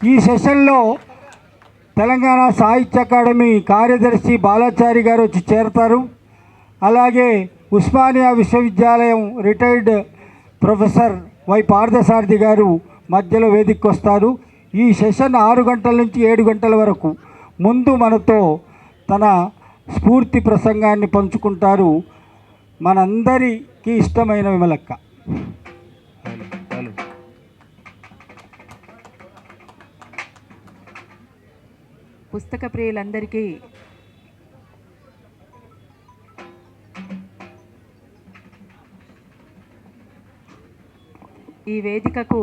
ఈ సెషన్లో తెలంగాణ సాహిత్య అకాడమీ కార్యదర్శి బాలాచారి గారు వచ్చి చేరతారు. అలాగే ఉస్మానియా విశ్వవిద్యాలయం రిటైర్డ్ ప్రొఫెసర్ వై పార్థసారథి గారు మధ్యలో వేదికకు వస్తారు. ఈ సెషన్ 6 గంటల నుంచి 7 గంటల వరకు ముందు మనతో తన స్ఫూర్తి ప్రసంగాన్ని పంచుకుంటారు మనందరికీ ఇష్టమైన విమలక్క. పుస్తక ప్రియులందరికీ ఈ వేదికకు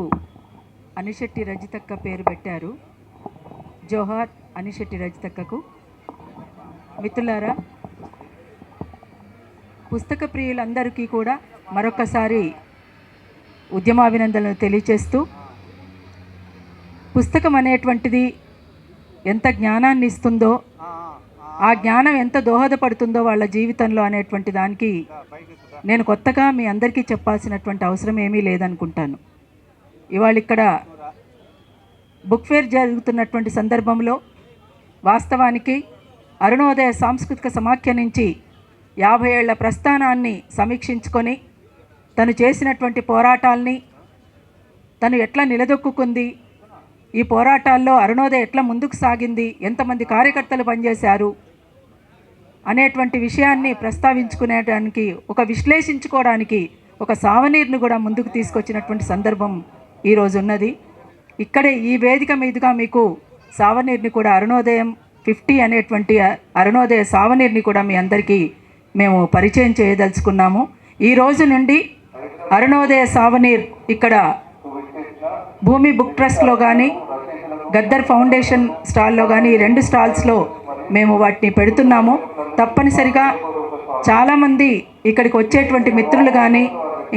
అనిశెట్టి రజితక్క పేరు పెట్టారు. జోహార్ అనిశెట్టి రజితక్కకు. మిత్రులారా, పుస్తక ప్రియులందరికీ కూడా మరొకసారి ఉద్యమాభినందనలు తెలియచేస్తూ, పుస్తకం అనేటువంటిది ఎంత జ్ఞానాన్ని ఇస్తుందో, ఆ జ్ఞానం ఎంత దోహదపడుతుందో వాళ్ళ జీవితంలో అనేటువంటి దానికి నేను కొత్తగా మీ అందరికీ చెప్పాల్సినటువంటి అవసరం ఏమీ లేదనుకుంటాను. ఇవాళ ఇక్కడ బుక్ ఫేర్ జరుగుతున్నటువంటి సందర్భంలో వాస్తవానికి అరుణోదయ సాంస్కృతిక సమాఖ్య నుంచి 50 ఏళ్ల ప్రస్థానాన్ని సమీక్షించుకొని తను చేసినటువంటి పోరాటాల్ని, తను ఎట్లా నిలదొక్కుంది, ఈ పోరాటాల్లో అరుణోదయ ఎట్లా ముందుకు సాగింది, ఎంతమంది కార్యకర్తలు పనిచేశారు అనేటువంటి విషయాన్ని ప్రస్తావించుకునేటానికి, ఒక విశ్లేషించుకోవడానికి ఒక సావనీర్ను కూడా ముందుకు తీసుకొచ్చినటువంటి సందర్భం ఈరోజు ఉన్నది. ఇక్కడే ఈ వేదిక మీదుగా మీకు సావనీర్ని కూడా అరుణోదయం 50 అనేటువంటి అరుణోదయ సావనీర్ని కూడా మీ అందరికీ మేము పరిచయం చేయదలుచుకున్నాము. ఈ రోజు నుండి అరుణోదయ సావనీర్ ఇక్కడ భూమి బుక్ ట్రస్ట్లో కానీ, గద్దర్ ఫౌండేషన్ స్టాల్లో కానీ, ఈ 2 స్టాల్స్లో మేము వాటిని పెడుతున్నాము. తప్పనిసరిగా చాలామంది ఇక్కడికి వచ్చేటువంటి మిత్రులు కానీ,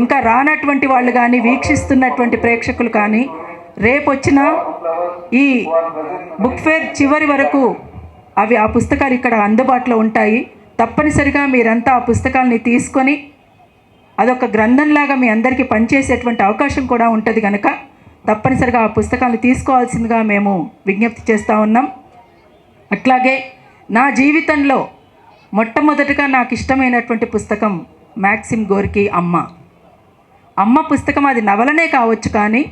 ఇంకా రానటువంటి వాళ్ళు కానీ, వీక్షిస్తున్నటువంటి ప్రేక్షకులు కానీ, రేపు వచ్చిన ఈ బుక్ ఫేర్ చివరి వరకు ఆ పుస్తకాలు ఇక్కడ అందుబాటులో ఉంటాయి. తప్పనిసరిగా మీరంతా ఆ పుస్తకాలని తీసుకొని అదొక గ్రంథంలాగా మీ అందరికీ పనిచేసేటువంటి అవకాశం కూడా ఉంటుంది కనుక తప్పనిసరిగా ఆ పుస్తకాలను తీసుకోవాల్సిందిగా మేము విజ్ఞప్తి చేస్తూ ఉన్నాం. అట్లాగే నా జీవితంలో మొట్టమొదటిగా నాకు ఇష్టమైనటువంటి పుస్తకం మ్యాక్సిమ్ గోర్కీ అమ్మ పుస్తకం. అది నవలనే కావచ్చు, కానీ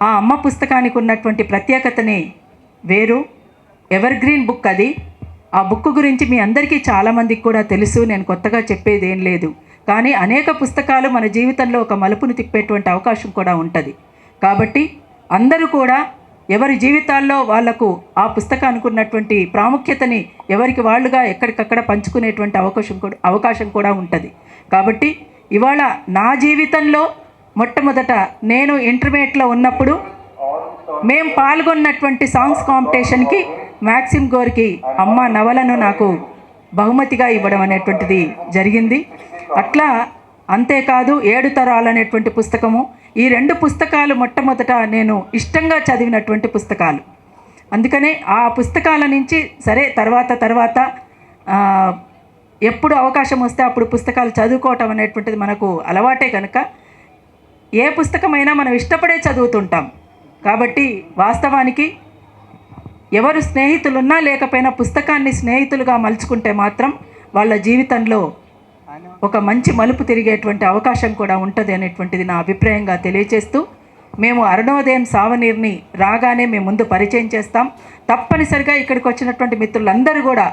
ఆ అమ్మ పుస్తకానికి ఉన్నటువంటి ప్రత్యేకతనే వేరు. ఎవర్ గ్రీన్ బుక్ అది. ఆ బుక్ గురించి మీ అందరికీ చాలామందికి కూడా తెలుసు, నేను కొత్తగా చెప్పేది ఏం లేదు. కానీ అనేక పుస్తకాలు మన జీవితంలో ఒక మలుపును తిప్పేటువంటి అవకాశం కూడా ఉంటుంది. కాబట్టి అందరూ కూడా ఎవరి జీవితాల్లో వాళ్లకు ఆ పుస్తకానికి ఉన్నటువంటి ప్రాముఖ్యతని ఎవరికి వాళ్ళుగా ఎక్కడికక్కడ పంచుకునేటువంటి అవకాశం కూడా ఉంటుంది. కాబట్టి ఇవాళ నా జీవితంలో మొట్టమొదట నేను ఇంటర్మీడియట్లో ఉన్నప్పుడు మేము పాల్గొన్నటువంటి సాంగ్స్ కాంపిటీషన్కి మ్యాక్సిమ్ గోర్కీ అమ్మ నవలను నాకు బహుమతిగా ఇవ్వడం అనేటువంటిది జరిగింది. అట్లా అంతేకాదు 7 తరాలు అనేటువంటి పుస్తకము, ఈ 2 పుస్తకాలు మొట్టమొదట నేను ఇష్టంగా చదివినటువంటి పుస్తకాలు. అందుకనే ఆ పుస్తకాల నుంచి సరే తర్వాత ఎప్పుడు అవకాశం వస్తే అప్పుడు పుస్తకాలు చదువుకోవటం అనేటువంటిది మనకు అలవాటే కనుక ఏ పుస్తకమైనా మనం ఇష్టపడే చదువుతుంటాం. కాబట్టి వాస్తవానికి ఎవరు స్నేహితులున్నా లేకపోయినా పుస్తకాన్ని స్నేహితులుగా మలుచుకుంటే మాత్రం వాళ్ళ జీవితంలో ఒక మంచి మలుపు తిరిగేటువంటి అవకాశం కూడా ఉంటుంది అనేటువంటిది నా అభిప్రాయంగా తెలియజేస్తూ, మేము అరుణోదయం సావనీర్ని రాగానే మేము ముందు పరిచయం చేస్తాం. తప్పనిసరిగా ఇక్కడికి వచ్చినటువంటి మిత్రులందరూ కూడా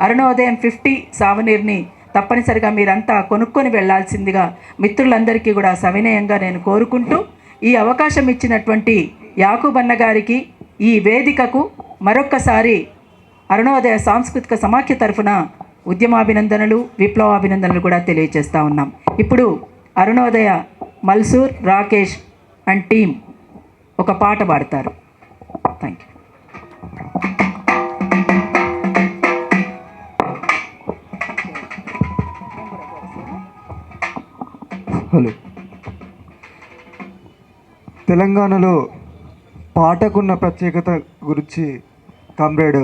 అరుణోదయం 50 సావనీర్ని తప్పనిసరిగా మీరంతా కొనుక్కొని వెళ్లాల్సిందిగా మిత్రులందరికీ కూడా సవినయంగా నేను కోరుకుంటూ, ఈ అవకాశం ఇచ్చినటువంటి యాకూబన్న గారికి, ఈ వేదికకు మరొక్కసారి అరుణోదయ సాంస్కృతిక సమాఖ్య తరఫున ఉద్యమాభినందనలు, విప్లవాభినందనలు కూడా తెలియజేస్తూ ఉన్నాం. ఇప్పుడు అరుణోదయ మల్సూర్, రాకేష్ అండ్ టీమ్ ఒక పాట పాడతారు. Thank you. హలో. తెలంగాణలో పాటకున్న ప్రత్యేకత గురించి కామ్రేడ్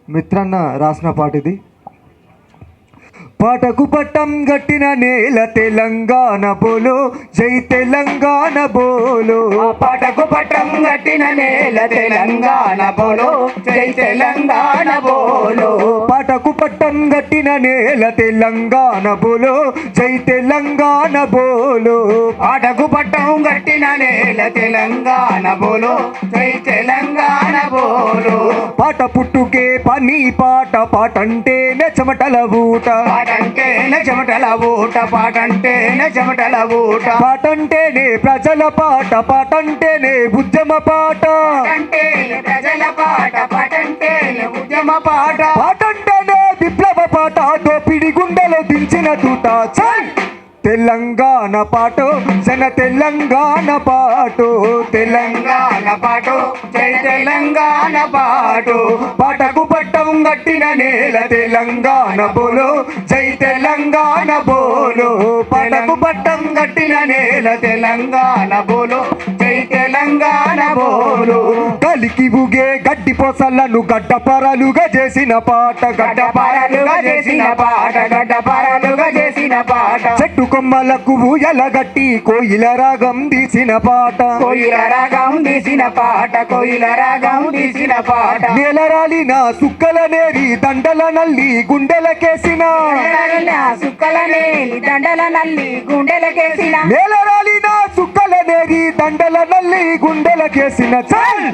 మిత్రన్న రాసిన పాట ఇది. పాటకు పట్టం గట్టిన నేల తెలంగాణ బోలో, జై తెలంగాణ బోలో. పాటకు పట్టం గట్టిన నేల తెలంగాణ బోలో, జై తెలంగాణ బోలో. పాటకు పట్టం గట్టిన నేల తెలంగాణ బోలో, జై తెలంగాణ బోలో. పాటకు పట్టం గట్టిన నేల తెలంగాణ బోలో, జై తెలంగాణ బోలో. పాట పుట్టుకే పని పాట, పాటంటేనే చెమటల ఊట, పాటంటేనే చెమటల ఊట, పాటంటేనే చెమటల ఊట. పాటంటేనే ప్రజల పాట, పాటంటేనే ఉద్యమ పాట, పాటంటేనే ప్రజల పాట, పాటంటేనే ఉద్యమ పాట. పాటంటేనే విప్లవ పాట, దోపిడి గుండెలో దించిన తూట. చల్ తెలంగాణ పాటు, జన తెలంగాణ పాటు, తెలంగాణ పాటు, జై తెలంగాణ పాటు. పాటకు పట్టం గట్టిన నేల తెలంగాణ బోలో, జై తెలంగాణ బోలో. పాటకు పట్టం గట్టిన నేల తెలంగాణ బోలో, జై తెలంగాణ బోలో. కలికి ఊగే గడ్డి పొసలను గడ్డపరలుగా చేసిన పాట, గడ్డపారలుగా చేసిన పాట, గడ్డపారలుగా చేసిన పాట. చెట్టు కొమ్మలకు ఊయలగట్టి కోయిల రాగం తీసిన పాట, కోయిల రాగం తీసిన పాట, కోయిల రాగం తీసిన పాట. నేలరాలిన సుక్కల నేరి దండల నల్లి గుండెలకేసిన, సుక్కలనే దండల నల్లి గుండెలకేసిన. నేలరాలిన సుక్కల నేరి దండల నల్లి గుండెలకేసిన. చల్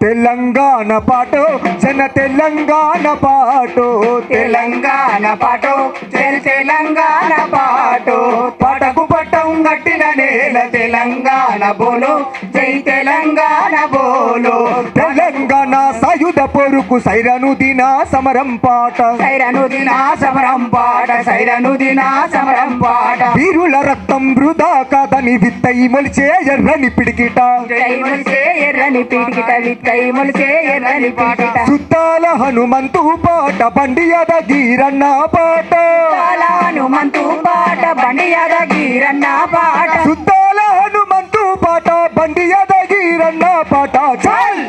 తెలంగాణ పాటు, జన తెలంగాణ పాటు, తెలంగాణ పాటు, జై తెలంగాణ పాటు. పాటకు పట్టం గట్టిన నేల తెలంగాణ బోలో, జై తెలంగాణ బోలో. తెలంగాణ సాయుధ పొరుకు సైరను దిన సమరం పాట, సైరను దిన సమరం పాట, సైరను దిన సమరం పాట. వీరుల రక్తం వృధా కాదని విత్తై మొలిచే ఎర్రని పిడికిట, జై మొలిసే ఎర్రని పీటికిట, విత్తై మొలిసే ఎర్రని పీటిట. సుత్తాల హనుమంతు పాట, బండి యాదగిరన్న పాట, హనుమంతు పాట, బండి యాదగిరన్న పాట. సుత్తాల హనుమంతు పాట, బండి యాదగిరన్న పాట. చల్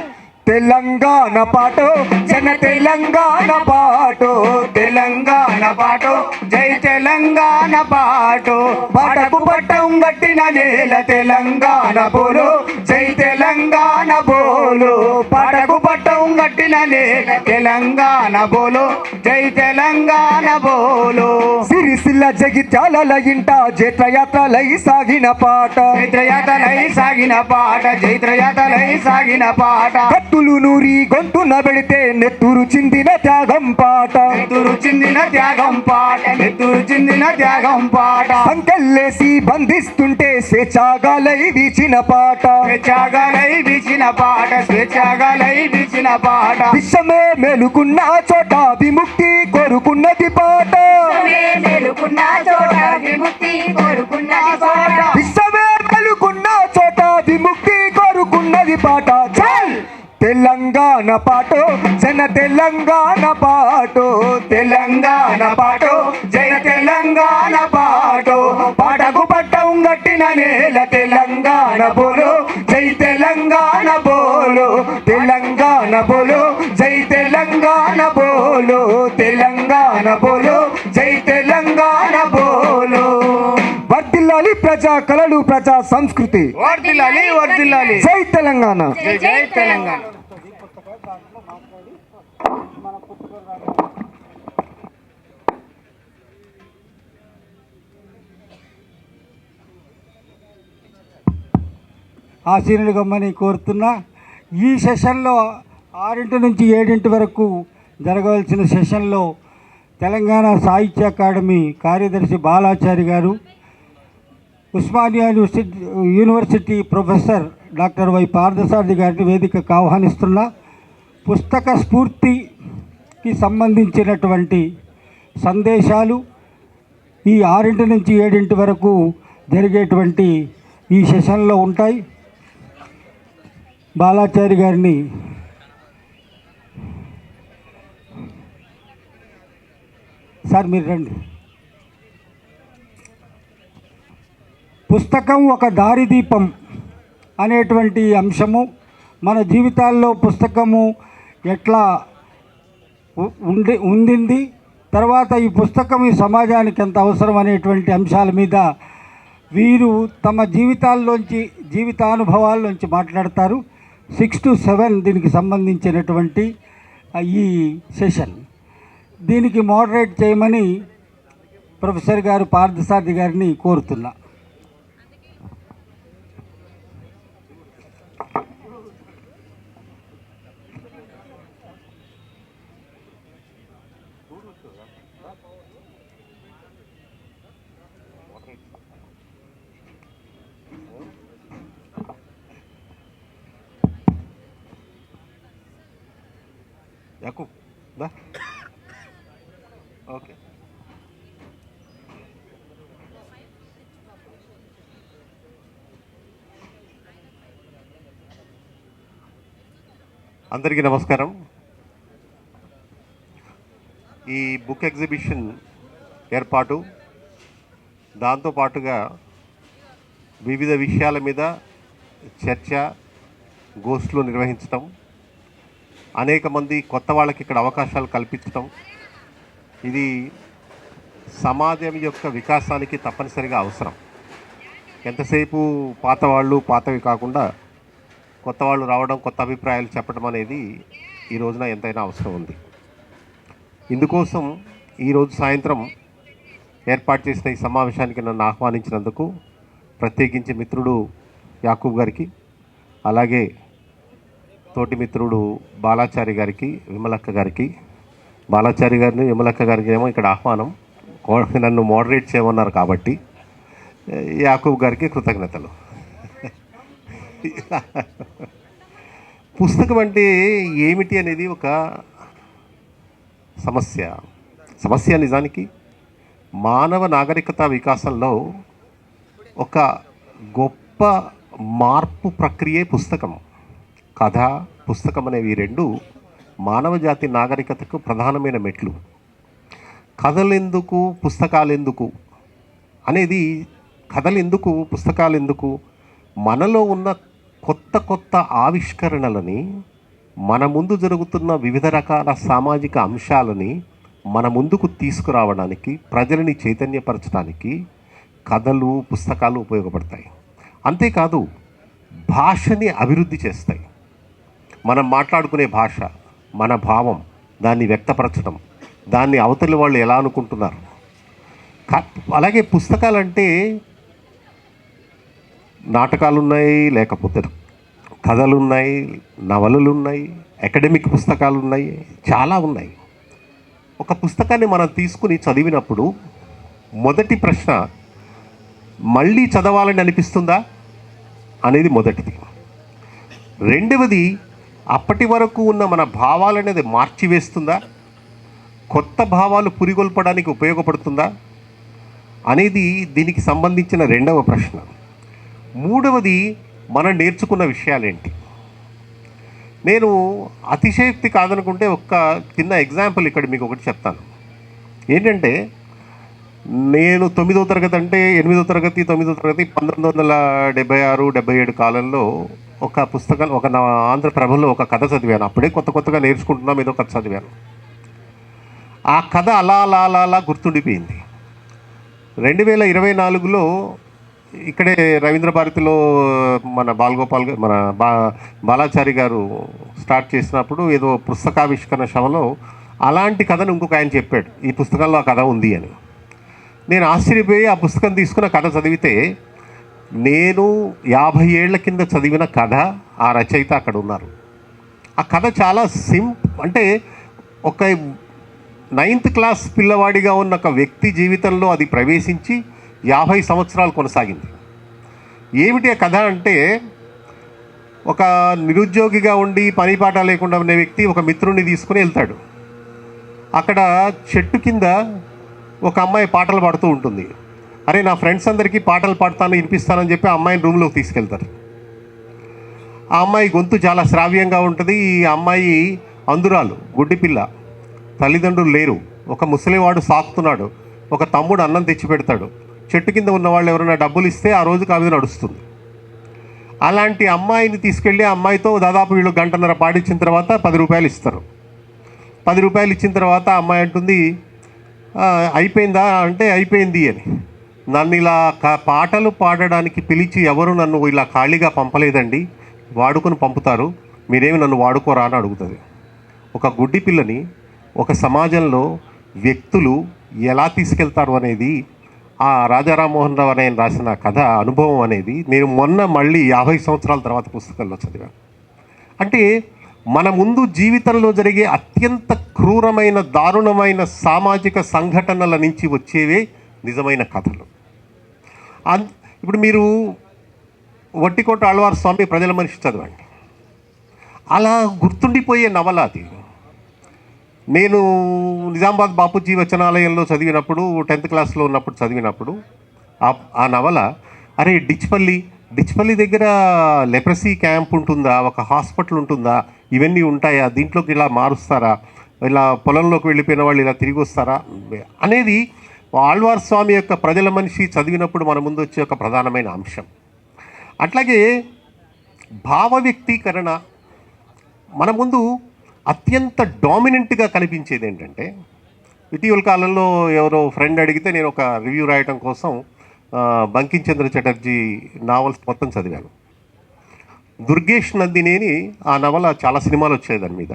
తెలంగాణ పాటు, జన తెలంగాణ పాటు, తెలంగాణ పాటు, జై తెలంగాణ పాటు. పాటకు పట్టం గట్టిన నేల తెలంగాణ బోలో, జై తెలంగాణ బోలో. పాటకు పట్టం గట్టిన నేల తెలంగాణ బోలో, జై తెలంగాణ బోలో. సిరిసిల్ల జగిత్యాల ఇంట జైత్రయాత్రలై సాగిన పాట, జైత్రయాతలై సాగిన పాట, జైత్రయాతలై సాగిన పాట. కత్తులు నూరి గొంతున పెడితే నెత్తురు చిందిన త్యాగం పాట, నెత్తురు చిందిన త్యాగం పాట, నెత్తురు చిందిన త్యాగం పాట. సంకెళ్ళేసి బంధిస్తుంటే స్వేచ్ఛాగాలై వీచిన పాట, స్వేచ్ఛాగాలై వీచిన పాట, స్వేచ్ఛాగాలై వీచిన పాట. విశ్వమే మేలుకున్న చోట విముక్తి కోరుకున్నది పాట, మేలుకున్న చోట విముక్తి కోరుకున్నది పాట. విశ్వమే మేలుకున్న చోట విముక్తి కోరుకున్నది పాట. చల్ తెలంగాణ పాటు, జన తెలంగాణ పాటు, తెలంగాణ పాటు, జై తెలంగాణ పాటు. పాటకు పట్టం గట్టిన నేల తెలంగాణ బోలో, జై తెలంగాణ బోలో. తెలంగాణ బోలో, జై తెలంగాణ బోలో. తెలంగాణ బోలో, జై తెలంగాణ బోలో. వర్ధిల్లాలి ప్రజా కళలు, ప్రజా సంస్కృతి. వర్ధిల్లాలి, వర్ధిల్లాలి. జై తెలంగాణ. జై జై తెలంగాణ. ఆశీనులు గమ్మని కోరుతున్నా. ఈ సెషన్లో 6 నుంచి 7 వరకు జరగవలసిన సెషన్లో తెలంగాణ సాహిత్య అకాడమీ కార్యదర్శి బాలాచారి గారు, Osmania university professor doctor Y Parthasarathy గారిని వేదికకు ఆహ్వానిస్తున్నా. పుస్తక స్ఫూర్తికి సంబంధించినటువంటి సందేశాలు ఈ 6 నుంచి 7 వరకు జరిగేటువంటి ఈ సెషన్లో ఉంటాయి. బాలాచారి గారిని సార్ మీరు రండి. పుస్తకం ఒక దారిదీపం అనేటువంటి అంశము మన జీవితాల్లో పుస్తకము ఎట్లా ఉండింది, తర్వాత ఈ పుస్తకం ఈ సమాజానికి ఎంత అవసరం అనేటువంటి అంశాల మీద వీరు తమ జీవితానుభవాల్లోంచి మాట్లాడతారు. 6 to 7 దీనికి సంబంధించినటువంటి ఈ సెషన్. దీనికి మోడరేట్ చేయమని ప్రొఫెసర్ గారు పార్థసారథి గారిని కోరుతున్నా. యాకూబ్ దా. ఓకే. అందరికీ నమస్కారం. ఈ బుక్ ఎగ్జిబిషన్ ఏర్పాటు, దాంతోపాటుగా వివిధ విషయాల మీద చర్చ, గోష్ఠులు నిర్వహించడం, అనేక మంది కొత్త వాళ్ళకి ఇక్కడ అవకాశాలు కల్పించడం, ఇది సమాజం యొక్క వికాసానికి తప్పనిసరిగా అవసరం. ఎంతసేపు పాత వాళ్ళు పాతవి కాకుండా కొత్త వాళ్ళు రావడం, కొత్త అభిప్రాయాలు చెప్పడం అనేది ఈ రోజున ఎంతైనా అవసరం ఉంది. ఇందుకోసం ఈరోజు సాయంత్రం ఏర్పాటు చేసిన ఈ సమావేశానికి నన్ను ఆహ్వానించినందుకు ప్రత్యేకించి మిత్రుడు యాకూబ్ గారికి, అలాగే తోటి మిత్రుడు బాలాచారి గారికి, విమలక్క గారికి, బాలాచారి గారిని విమలక్క గారికి ఏమో ఇక్కడ ఆహ్వానం, నన్ను మోడరేట్ చేయమన్నారు కాబట్టి యాకూబ్ గారికి కృతజ్ఞతలు. పుస్తకం అంటే ఏమిటి అనేది ఒక సమస్య నిజానికి మానవ నాగరికత వికాసంలో ఒక గొప్ప మార్పు ప్రక్రియే పుస్తకం. కథ, పుస్తకం అనేవి రెండు మానవ జాతి నాగరికతకు ప్రధానమైన మెట్లు. కథలెందుకు, పుస్తకాలెందుకు అనేది, కథలెందుకు, పుస్తకాలెందుకు, మనలో ఉన్న కొత్త ఆవిష్కరణలని, మన ముందు జరుగుతున్న వివిధ రకాల సామాజిక అంశాలని మన ముందుకు తీసుకురావడానికి, ప్రజలని చైతన్యపరచడానికి కథలు, పుస్తకాలు ఉపయోగపడతాయి. అంతేకాదు భాషని అభివృద్ధి చేస్తాయి. మనం మాట్లాడుకునే భాష, మన భావం, దాన్ని వ్యక్తపరచడం, దాన్ని అవతలి వాళ్ళు ఎలా అనుకుంటున్నారు. అలాగే పుస్తకాలంటే నాటకాలు ఉన్నాయి, లేకపోతే కథలు ఉన్నాయి, నవలలు ఉన్నాయి, అకాడమిక్ పుస్తకాలు ఉన్నాయి, చాలా ఉన్నాయి. ఒక పుస్తకాన్ని మనం తీసుకుని చదివినప్పుడు మొదటి ప్రశ్న, మళ్ళీ చదవాలని అనిపిస్తుందా అనేది మొదటిది. రెండవది, అప్పటి వరకు ఉన్న మన భావాలనేది మార్చివేస్తుందా, కొత్త భావాలు పురిగొల్పడానికి ఉపయోగపడుతుందా అనేది దీనికి సంబంధించిన రెండవ ప్రశ్న. మూడవది, మనం నేర్చుకున్న విషయాలేంటి. నేను అతిశయోక్తి కాదనుకుంటే ఒక్క చిన్న ఎగ్జాంపుల్ ఇక్కడ మీకు ఒకటి చెప్తాను. ఏంటంటే, నేను 9వ తరగతి అంటే 8వ తరగతి 9వ తరగతి 1976-77 కాలంలో ఒక పుస్తకం, ఒక ఆంధ్రప్రభలో ఒక కథ చదివాను. అప్పుడే కొత్తగా నేర్చుకుంటున్నాం, ఏదో కథ చదివాను. ఆ కథ అలా గుర్తుండిపోయింది. 2024లో ఇక్కడే రవీంద్ర భారతిలో మన బాలాచారి గారు స్టార్ట్ చేసినప్పుడు ఏదో పుస్తకావిష్కరణ సభలో అలాంటి కథను ఇంకొక ఆయన చెప్పాడు, ఈ పుస్తకంలో ఆ కథ ఉంది అని. నేను ఆశ్చర్యపోయి ఆ పుస్తకం తీసుకున్న కథ చదివితే, నేను 50 ఏళ్ల కింద చదివిన కథ, ఆ రచయిత అక్కడ ఉన్నారు. ఆ కథ చాలా అంటే ఒక 9th క్లాస్ పిల్లవాడిగా ఉన్న ఒక వ్యక్తి జీవితంలో అది ప్రవేశించి 50 సంవత్సరాలు కొనసాగింది. ఏమిటి ఆ కథ అంటే, ఒక నిరుద్యోగిగా ఉండి పని పాట లేకుండా ఉన్న వ్యక్తి ఒక మిత్రుడిని తీసుకుని వెళ్తాడు. అక్కడ చెట్టు కింద ఒక అమ్మాయి పాటలు పాడుతూ ఉంటుంది. అరే, నా ఫ్రెండ్స్ అందరికీ పాటలు పాడతాను, వినిపిస్తానని చెప్పి ఆ అమ్మాయిని రూమ్లోకి తీసుకెళ్తారు. ఆ అమ్మాయి గొంతు చాలా శ్రావ్యంగా ఉంటుంది. ఈ అమ్మాయి అందురాలు, గుడ్డిపిల్ల, తల్లిదండ్రులు లేరు, ఒక ముసలివాడు సాకుతున్నాడు, ఒక తమ్ముడు అన్నం తెచ్చి పెడతాడు. చెట్టు కింద ఉన్న వాళ్ళు ఎవరైనా డబ్బులు ఇస్తే ఆ రోజుకి ఆ మీద నడుస్తుంది. అలాంటి అమ్మాయిని తీసుకెళ్ళి ఆ అమ్మాయితో దాదాపు వీళ్ళు గంటన్నర పాడించిన తర్వాత 10 రూపాయలు ఇస్తారు. 10 రూపాయలు ఇచ్చిన తర్వాత ఆ అమ్మాయి అంటుంది, అయిపోయిందా అంటే అయిపోయింది అని. నన్ను ఇలా పాటలు పాడడానికి పిలిచి ఎవరు నన్ను ఇలా ఖాళీగా పంపలేదండి, వాడుకొని పంపుతారు, మీరేమి నన్ను వాడుకోరా అని అడుగుతుంది. ఒక గుడ్డి పిల్లని ఒక సమాజంలో వ్యక్తులు ఎలా తీసుకెళ్తారు అనేది ఆ రాజా రామ్మోహన్ రావు అనే రాసిన కథ అనుభవం అనేది నేను మొన్న మళ్ళీ 50 సంవత్సరాల తర్వాత పుస్తకంలో చదివాను. అంటే మన ముందు జీవితంలో జరిగే అత్యంత క్రూరమైన దారుణమైన సామాజిక సంఘటనల నుంచి వచ్చేవే నిజమైన కథలు. ఇప్పుడు మీరు వట్టికోట ఆళ్వార్ స్వామి ప్రజల మనిషి చదవండి, అలా గుర్తుండిపోయే నవల అది. నేను నిజామాబాద్ బాపూజీ వచనాలయంలో చదివినప్పుడు 10th క్లాస్లో ఉన్నప్పుడు చదివినప్పుడు ఆ నవల, అరే డిచ్పల్లి దగ్గర లెప్రసీ క్యాంప్ ఉంటుందా, ఒక హాస్పిటల్ ఉంటుందా, ఇవన్నీ ఉంటాయా, దీంట్లోకి ఇలా మారుస్తారా, ఇలా పొలంలోకి వెళ్ళిపోయిన వాళ్ళు ఇలా తిరిగి వస్తారా అనేది ఆళ్వార్ స్వామి యొక్క ప్రజల మనిషి చదివినప్పుడు మన ముందు వచ్చే ఒక ప్రధానమైన అంశం. అట్లాగే భావ వ్యక్తీకరణ మన ముందు అత్యంత డామినెంట్గా కనిపించేది ఏంటంటే, ఇటీవల కాలంలో ఎవరో ఫ్రెండ్ అడిగితే నేను ఒక రివ్యూ రాయటం కోసం బంకించంద్ర చటర్జీ నావల్స్ మొత్తం చదివాను. దుర్గేష్ నందినేని ఆ నవల చాలా సినిమాలు వచ్చాయి దాని మీద,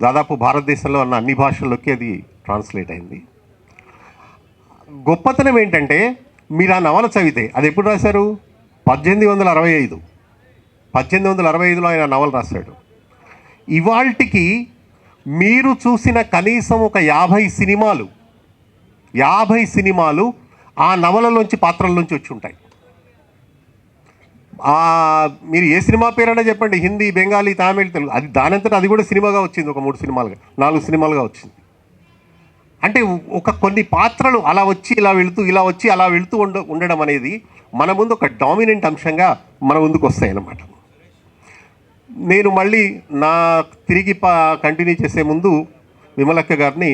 దాదాపు భారతదేశంలో ఉన్న అన్ని భాషల్లోకి అది ట్రాన్స్లేట్ అయింది. గొప్పతనం ఏంటంటే, మీరు ఆ నవల చదివితే, అది ఎప్పుడు రాశారు, 1865లో ఆయన నవల రాశాడు. ఇవాల్టికి మీరు చూసిన కనీసం ఒక 50 సినిమాలు ఆ నవలలోంచి పాత్రల్లోంచి వచ్చి ఉంటాయి. మీరు ఏ సినిమా పేరైనా చెప్పండి, హిందీ, బెంగాలీ, తమిళ్, తెలుగు, అది దానంతటా అది కూడా సినిమాగా వచ్చింది, ఒక 4 సినిమాలుగా వచ్చింది. అంటే ఒక కొన్ని పాత్రలు అలా వచ్చి ఇలా వెళుతూ ఉండడం అనేది మన ముందు ఒక డామినెంట్ అంశంగా మన ముందుకు వస్తాయి అన్నమాట. నేను మళ్ళీ తిరిగి కంటిన్యూ చేసే ముందు విమలక్క గారిని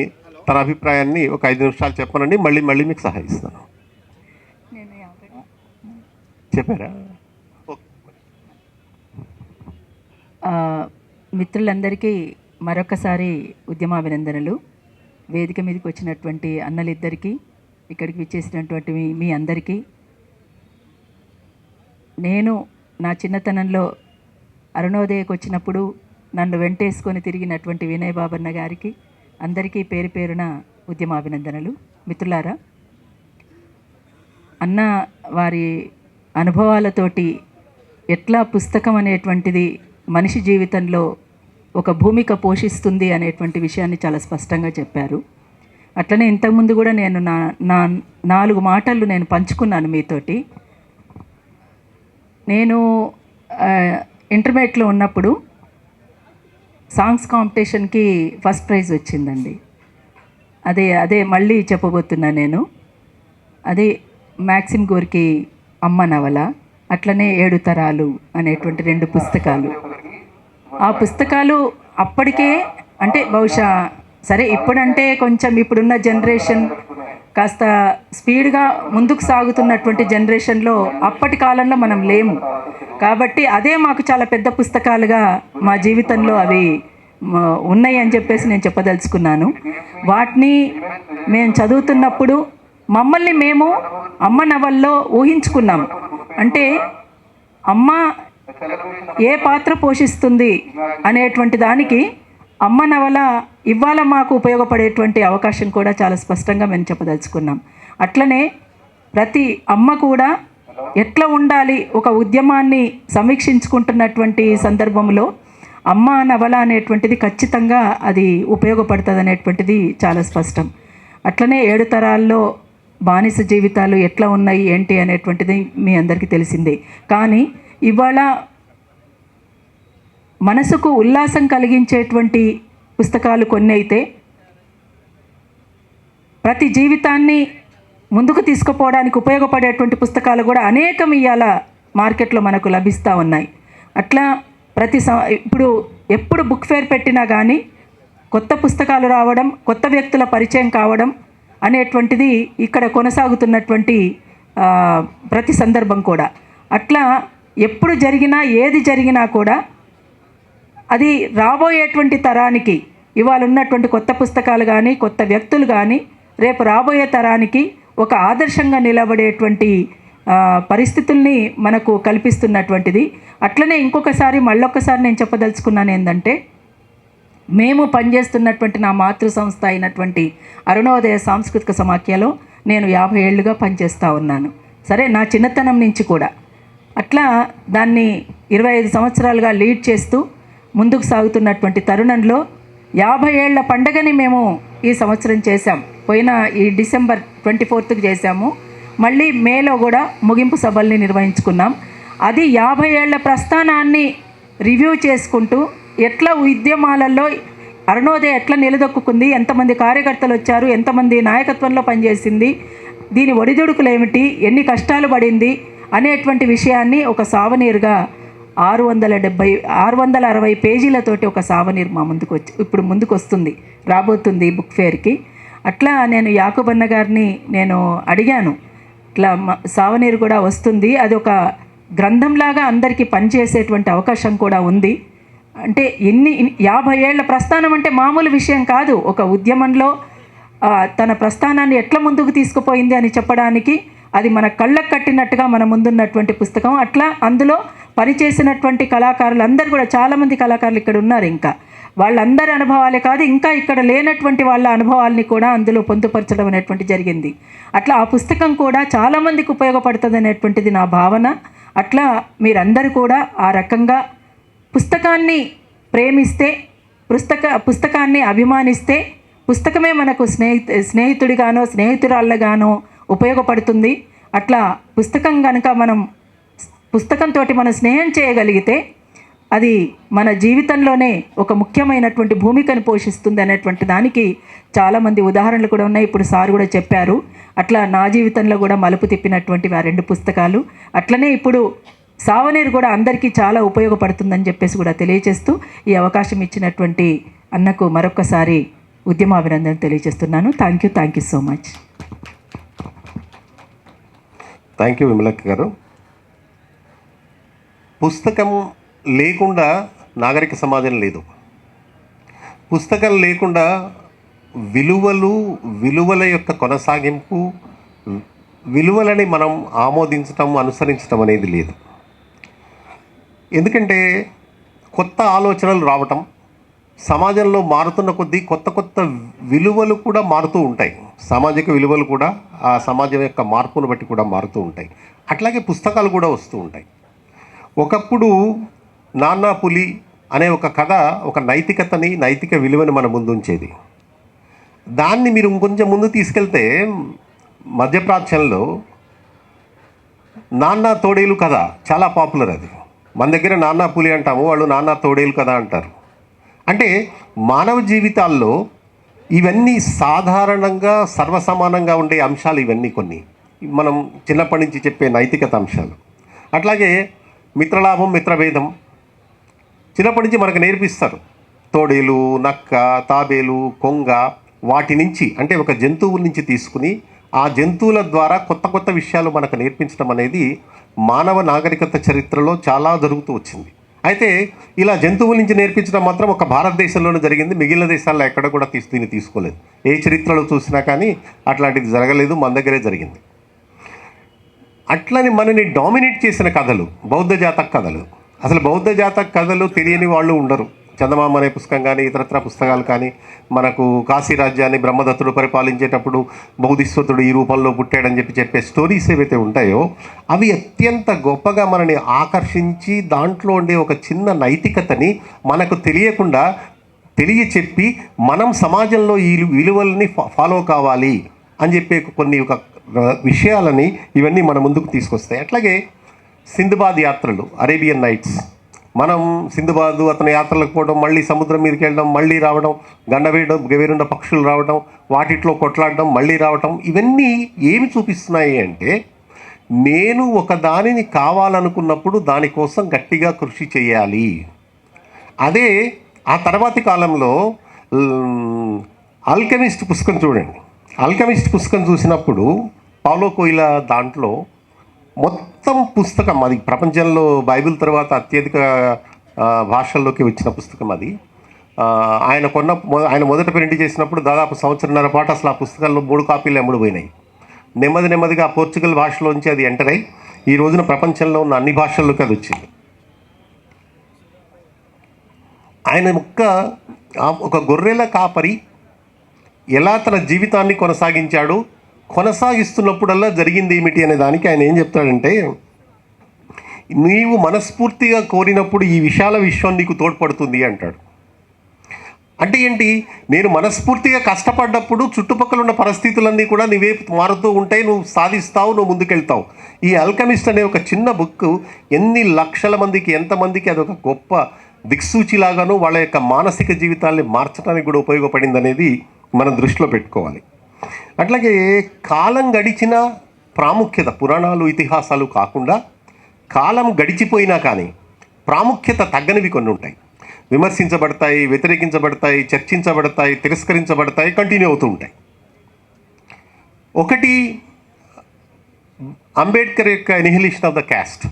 తన అభిప్రాయాన్ని ఒక 5 నిమిషాలు చెప్పనండి, మళ్ళీ మీకు సహాయిస్తాను. చెప్పారా? మిత్రులందరికీ మరొకసారి ఉద్యమాభినందనలు. వేదిక మీదకి వచ్చినటువంటి అన్నలిద్దరికీ, ఇక్కడికి విచ్చేసినటువంటి మీ అందరికీ, నేను నా చిన్నతనంలో అరుణోదయకు వచ్చినప్పుడు నన్ను వెంటేసుకొని తిరిగినటువంటి వినయ్ బాబన్న గారికి అందరికీ పేరు పేరున ఉద్యమాభినందనలు. మిత్రులారా, అన్న వారి అనుభవాలతోటి ఎట్లా పుస్తకం అనేటువంటిది మనిషి జీవితంలో ఒక భూమిక పోషిస్తుంది అనేటువంటి విషయాన్ని చాలా స్పష్టంగా చెప్పారు. అట్లనే ఇంతకుముందు కూడా నేను నా 4 మాటలు నేను పంచుకున్నాను మీతోటి. నేను ఇంటర్మీడియట్లో ఉన్నప్పుడు సాంగ్స్ కాంపిటీషన్కి ఫస్ట్ ప్రైజ్ వచ్చిందండి. అదే మళ్ళీ చెప్పబోతున్నా నేను. అదే మ్యాక్సిమ్ గోర్కి అమ్మ నవల, అట్లనే 7 తరాలు అనేటువంటి 2 పుస్తకాలు. ఆ పుస్తకాలు అప్పటికే, అంటే బహుశా సరే ఇప్పుడంటే కొంచెం ఇప్పుడున్న జనరేషన్ కాస్త స్పీడ్గా ముందుకు సాగుతున్నటువంటి జనరేషన్లో అప్పటి కాలంలో మనం లేము కాబట్టి అదే మాకు చాలా పెద్ద పుస్తకాలుగా మా జీవితంలో అవి ఉన్నాయి అని చెప్పేసి నేను చెప్పదలుచుకున్నాను. వాటిని మేము చదువుతున్నప్పుడు మమ్మల్ని మేము అమ్మ నవల్లో ఊహించుకున్నాం. అంటే అమ్మ ఏ పాత్ర పోషిస్తుంది అనేటువంటి దానికి అమ్మ నవల ఇవాళ మాకు ఉపయోగపడేటువంటి అవకాశం కూడా చాలా స్పష్టంగా మేము చెప్పదలుచుకున్నాం. అట్లనే ప్రతి అమ్మ కూడా ఎట్లా ఉండాలి, ఒక ఉద్యమాన్ని సమీక్షించుకుంటున్నటువంటి సందర్భంలో అమ్మ నవల అనేటువంటిది ఖచ్చితంగా అది ఉపయోగపడుతుంది అనేటువంటిది చాలా స్పష్టం. అట్లనే 7 తరాల్లో బానిస జీవితాలు ఎట్లా ఉన్నాయి ఏంటి అనేటువంటిది మీ అందరికీ తెలిసిందే. కానీ ఇవాళ మనసుకు ఉల్లాసం కలిగించేటువంటి పుస్తకాలు కొన్ని అయితే, ప్రతి జీవితాన్ని ముందుకు తీసుకుపోవడానికి ఉపయోగపడేటువంటి పుస్తకాలు కూడా అనేకం ఇవాళ మార్కెట్లో మనకు లభిస్తూ ఉన్నాయి. అట్లా ఇప్పుడు ఎప్పుడు బుక్ ఫేర్ పెట్టినా కానీ కొత్త పుస్తకాలు రావడం, కొత్త వ్యక్తుల పరిచయం కావడం అనేటువంటిది ఇక్కడ కొనసాగుతున్నటువంటి ప్రతి సందర్భం కూడా. అట్లా ఎప్పుడు జరిగినా ఏది జరిగినా కూడా అది రాబోయేటువంటి తరానికి ఇవాళ ఉన్నటువంటి కొత్త పుస్తకాలు కానీ కొత్త వ్యక్తులు కానీ రేపు రాబోయే తరానికి ఒక ఆదర్శంగా నిలబడేటువంటి పరిస్థితుల్ని మనకు కల్పిస్తున్నటువంటిది. అట్లనే ఇంకొకసారి మళ్ళొక్కసారి నేను చెప్పదలుచుకున్నాను ఏంటంటే, మేము పనిచేస్తున్నటువంటి నా మాతృ సంస్థ అయినటువంటి అరుణోదయ సాంస్కృతిక సమాఖ్యలో నేను 50 ఏళ్ళుగా పనిచేస్తూ ఉన్నాను. సరే, నా చిన్నతనం నుంచి కూడా అట్లా దాన్ని 25 సంవత్సరాలుగా లీడ్ చేస్తూ ముందుకు సాగుతున్నటువంటి తరుణంలో 50 ఏళ్ల పండగని మేము ఈ సంవత్సరం చేశాం. పోయిన ఈ డిసెంబర్ 24కి చేశాము. మళ్ళీ మేలో కూడా ముగింపు సభల్ని నిర్వహించుకున్నాం. అది 50 ఏళ్ల ప్రస్థానాన్ని రివ్యూ చేసుకుంటూ ఎట్లా ఉద్యమాలలో అరుణోదయ ఎట్లా నిలదొక్కుంది, ఎంతమంది కార్యకర్తలు వచ్చారు, ఎంతమంది నాయకత్వంలో పనిచేసింది, దీని ఒడిదుడుకులు ఏమిటి, ఎన్ని కష్టాలు పడింది అనేటువంటి విషయాన్ని ఒక సావనీరుగా 660 పేజీలతోటి ఒక సావనీరు మా ముందుకు ఇప్పుడు ముందుకు వస్తుంది, రాబోతుంది బుక్ ఫేర్కి. అట్లా నేను యాకూబన్న గారిని నేను అడిగాను, ఇట్లా సావనీరు కూడా వస్తుంది, అది ఒక గ్రంథంలాగా అందరికీ పనిచేసేటువంటి అవకాశం కూడా ఉంది. అంటే 50 ఏళ్ల ప్రస్థానం అంటే మామూలు విషయం కాదు. ఒక ఉద్యమంలో తన ప్రస్థానాన్ని ఎట్లా ముందుకు తీసుకుపోయింది అని చెప్పడానికి అది మన కళ్ళకు కట్టినట్టుగా మన ముందున్నటువంటి పుస్తకం. అట్లా అందులో పనిచేసినటువంటి కళాకారులు అందరూ కూడా, చాలామంది కళాకారులు ఇక్కడ ఉన్నారు, ఇంకా వాళ్ళందరి అనుభవాలే కాదు, ఇంకా ఇక్కడ లేనటువంటి వాళ్ళ అనుభవాల్ని కూడా అందులో పొందుపరచడం అనేటువంటి జరిగింది. అట్లా ఆ పుస్తకం కూడా చాలామందికి ఉపయోగపడుతుంది అనేటువంటిది నా భావన. అట్లా మీరందరూ కూడా ఆ రకంగా పుస్తకాన్ని ప్రేమిస్తే, పుస్తకాన్ని అభిమానిస్తే పుస్తకమే మనకు స్నేహితుడిగానో స్నేహితురాళ్ళగానో ఉపయోగపడుతుంది. అట్లా పుస్తకం కనుక పుస్తకంతో మనం స్నేహం చేయగలిగితే అది మన జీవితంలోనే ఒక ముఖ్యమైనటువంటి భూమికను పోషిస్తుంది అనేటువంటి దానికి చాలామంది ఉదాహరణలు కూడా ఉన్నాయి. ఇప్పుడు సార్ కూడా చెప్పారు. అట్లా నా జీవితంలో కూడా మలుపు తిప్పినటువంటివి ఆ 2 పుస్తకాలు. అట్లనే ఇప్పుడు సావనీరు కూడా అందరికీ చాలా ఉపయోగపడుతుందని చెప్పేసి కూడా తెలియజేస్తూ ఈ అవకాశం ఇచ్చినటువంటి అన్నకు మరొకసారి ఉద్యమాభినందన తెలియజేస్తున్నాను. Thank you so much. Thank you Vimalakka గారు. పుస్తకం లేకుండా నాగరిక సమాజం లేదు. పుస్తకం లేకుండా విలువల యొక్క కొనసాగింపు, విలువలని మనం ఆమోదించటం, అనుసరించటం అనేది లేదు. ఎందుకంటే కొత్త ఆలోచనలు రావటం, సమాజంలో మారుతున్న కొద్దీ కొత్త విలువలు కూడా మారుతూ ఉంటాయి. సామాజిక విలువలు కూడా ఆ సమాజం యొక్క మార్పును బట్టి కూడా మారుతూ ఉంటాయి. అట్లాగే పుస్తకాలు కూడా వస్తూ ఉంటాయి. ఒకప్పుడు నాన్నా పులి అనే ఒక కథ ఒక నైతిక విలువని మన ముందు ఉంచేది. దాన్ని మీరు ఇంకొంచెం ముందు తీసుకెళ్తే మధ్యప్రాచ్యంలో నాన్నా తోడేలు కథ చాలా పాపులర్. అది మన దగ్గర నాన్నా పులి అంటాము, వాళ్ళు నాన్నా తోడేలు కథ అంటారు. అంటే మానవ జీవితాల్లో ఇవన్నీ సాధారణంగా సర్వసమానంగా ఉండే అంశాలు. ఇవన్నీ కొన్ని మనం చిన్నప్పటి నుంచి చెప్పే నైతికత అంశాలు. అట్లాగే మిత్రలాభం, మిత్రభేదం చిన్నప్పటి నుంచి మనకు నేర్పిస్తారు. తోడేలు, నక్క, తాబేలు, కొంగ, వాటి నుంచి అంటే ఒక జంతువుల నుంచి తీసుకుని ఆ జంతువుల ద్వారా కొత్త విషయాలు మనకు నేర్పించడం అనేది మానవ నాగరికత చరిత్రలో చాలా జరుగుతూ వచ్చింది. అయితే ఇలా జంతువుల నుంచి నేర్పించడం మాత్రం ఒక భారతదేశంలోనే జరిగింది. మిగిలిన దేశాల్లో ఎక్కడ కూడా దీన్ని తీసుకోలేదు. ఏ చరిత్రలో చూసినా కానీ అట్లాంటిది జరగలేదు, మన దగ్గరే జరిగింది. అట్లని మనని డామినేట్ చేసిన కథలు బౌద్ధ జాతక కథలు. అసలు బౌద్ధ జాతక కథలు తెలియని వాళ్ళు ఉండరు. చందమామ అనే పుస్తకం కానీ ఇతరత్ర పుస్తకాలు కానీ, మనకు కాశీ రాజ్యాన్ని బ్రహ్మదత్తుడు పరిపాలించేటప్పుడు బౌద్ధిస్వతుడు ఈ రూపంలో పుట్టాడని చెప్పే స్టోరీస్ ఏవైతే ఉంటాయో అవి అత్యంత గొప్పగా మనని ఆకర్షించి దాంట్లో ఉండే ఒక చిన్న నైతికతని మనకు తెలియకుండా తెలియచెప్పి మనం సమాజంలో ఈ విలువల్ని ఫాలో కావాలి అని చెప్పే కొన్ని ఒక విషయాలని ఇవన్నీ మన ముందుకు తీసుకొస్తాయి. అట్లాగే సింధుబాద్ యాత్రలు, అరేబియన్ నైట్స్, మనం సింధుబాదు అతని యాత్రలకు పోవడం, మళ్ళీ సముద్రం మీదకి వెళ్ళడం, మళ్ళీ రావడం, గవేరుండ పక్షులు రావడం, వాటిట్లో కొట్లాడడం, మళ్ళీ రావడం, ఇవన్నీ ఏమి చూపిస్తున్నాయి అంటే నేను ఒక దానిని కావాలనుకున్నప్పుడు దానికోసం గట్టిగా కృషి చేయాలి. అదే ఆ తర్వాతి కాలంలో ఆల్కెమిస్ట్ పుస్తకం చూడండి. ఆల్కెమిస్ట్ పుస్తకం చూసినప్పుడు పౌలో కోయిలా దాంట్లో మొత్తం పుస్తకం అది ప్రపంచంలో బైబిల్ తర్వాత అత్యధిక భాషల్లోకి వచ్చిన పుస్తకం. అది ఆయన మొదట ప్రింట్ చేసినప్పుడు దాదాపు సంవత్సరంన్నర పాటు అసలు ఆ పుస్తకాల్లో 3 కాపీలు అమ్ముడుపోయినాయి. నెమ్మదిగా పోర్చుగల్ భాషలోంచి అది ఎంటర్ అయ్యి ఈ రోజున ప్రపంచంలో ఉన్న అన్ని భాషల్లోకి అది వచ్చింది. ఆయన ఒక గొర్రెల కాపరి ఎలా తన జీవితాన్ని కొనసాగిస్తున్నప్పుడల్లా జరిగింది ఏమిటి అనే దానికి ఆయన ఏం చెప్తాడంటే, నీవు మనస్ఫూర్తిగా కోరినప్పుడు ఈ విశాల విశ్వం నీకు తోడ్పడుతుంది అంటాడు. అంటే ఏంటి? నేను మనస్ఫూర్తిగా కష్టపడ్డప్పుడు చుట్టుపక్కల ఉన్న పరిస్థితులన్నీ కూడా నీవే మారుతూ ఉంటాయి, నువ్వు సాధిస్తావు, నువ్వు ముందుకెళ్తావు. ఈ ఆల్కెమిస్ట్ అనే ఒక చిన్న బుక్ ఎన్ని లక్షల మందికి, ఎంతమందికి అదొక గొప్ప దిక్సూచిలాగాను వాళ్ళ యొక్క మానసిక జీవితాన్ని మార్చడానికి కూడా ఉపయోగపడింది అనేది మనం దృష్టిలో పెట్టుకోవాలి. అట్లాగే కాలం గడిచిన ప్రాముఖ్యత, పురాణాలు ఇతిహాసాలు కాకుండా కాలం గడిచిపోయినా కానీ ప్రాముఖ్యత తగ్గనివి కొన్ని ఉంటాయి. విమర్శించబడతాయి, వ్యతిరేకించబడతాయి, చర్చించబడతాయి, తిరస్కరించబడతాయి, కంటిన్యూ అవుతూ ఉంటాయి. ఒకటి అంబేద్కర్ యొక్క ఎనిహిలేషన్ ఆఫ్ ద క్యాస్ట్.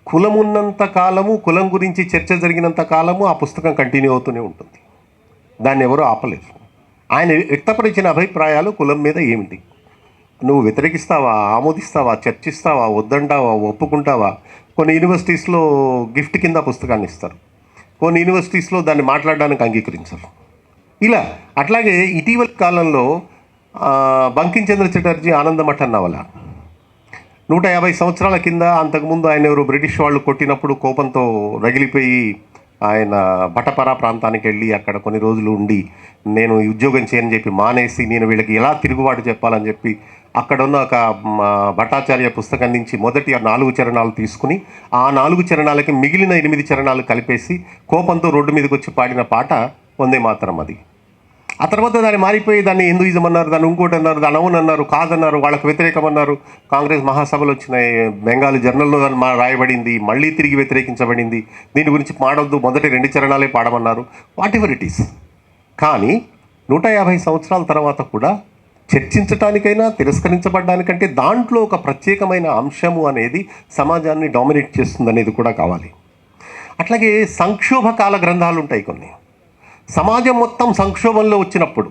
కులం ఉన్నంత కాలము, కులం గురించి చర్చ జరిగినంత కాలము ఆ పుస్తకం కంటిన్యూ అవుతూనే ఉంటుంది. దాన్ని ఎవరూ ఆపలేరు. ఆయన వ్యక్తపరిచిన అభిప్రాయాలు కులం మీద ఏమిటి, నువ్వు వ్యతిరేకిస్తావా, ఆమోదిస్తావా, చర్చిస్తావా, వద్దంటావా, ఒప్పుకుంటావా? కొన్ని యూనివర్సిటీస్లో గిఫ్ట్ కింద పుస్తకాన్ని ఇస్తారు, కొన్ని యూనివర్సిటీస్లో దాన్ని మాట్లాడడానికి అంగీకరించరు. ఇలా అట్లాగే ఇటీవల కాలంలో బంకించంద్ర చటర్జీ ఆనందమఠన్ నవల 150 సంవత్సరాల కింద, అంతకుముందు ఆయన ఎవరు బ్రిటిష్ వాళ్ళు కొట్టినప్పుడు కోపంతో రగిలిపోయి ఆయన బటపరా ప్రాంతానికి వెళ్ళి అక్కడ కొన్ని రోజులు ఉండి నేను ఉద్యోగం చేయని చెప్పి మానేసి నేను వీళ్ళకి ఎలా తిరుగుబాటు చెప్పాలని చెప్పి అక్కడున్న ఒక భట్టాచార్య పుస్తకం నుంచి మొదటి 4 చరణాలు తీసుకుని ఆ 4 చరణాలకి మిగిలిన 8 చరణాలు కలిపేసి కోపంతో రోడ్డు మీదకి వచ్చి పాడిన పాట వందే మాతరం. అది ఆ తర్వాత దాన్ని మారిపోయి దాన్ని హిందూయిజం అన్నారు, దాన్ని ఇంకోటి అన్నారు, దాన్ని అవునన్నారు, కాదన్నారు, వాళ్ళకు వ్యతిరేకం అన్నారు. కాంగ్రెస్ మహాసభలు వచ్చినాయి, బెంగాలీ జర్నల్లో దాన్ని రాయబడింది, మళ్ళీ తిరిగి వ్యతిరేకించబడింది. దీని గురించి పాడొద్దు, మొదటి 2 చరణాలే పాడమన్నారు. Whatever it is. కానీ 150 సంవత్సరాల తర్వాత కూడా చర్చించడానికైనా తిరస్కరించబడడానికంటే దాంట్లో ఒక ప్రత్యేకమైన అంశము అనేది సమాజాన్ని డామినేట్ చేస్తుంది అనేది కూడా కావాలి. అట్లాగే సంక్షోభకాల గ్రంథాలు ఉంటాయి కొన్ని. సమాజం మొత్తం సంక్షోభంలో వచ్చినప్పుడు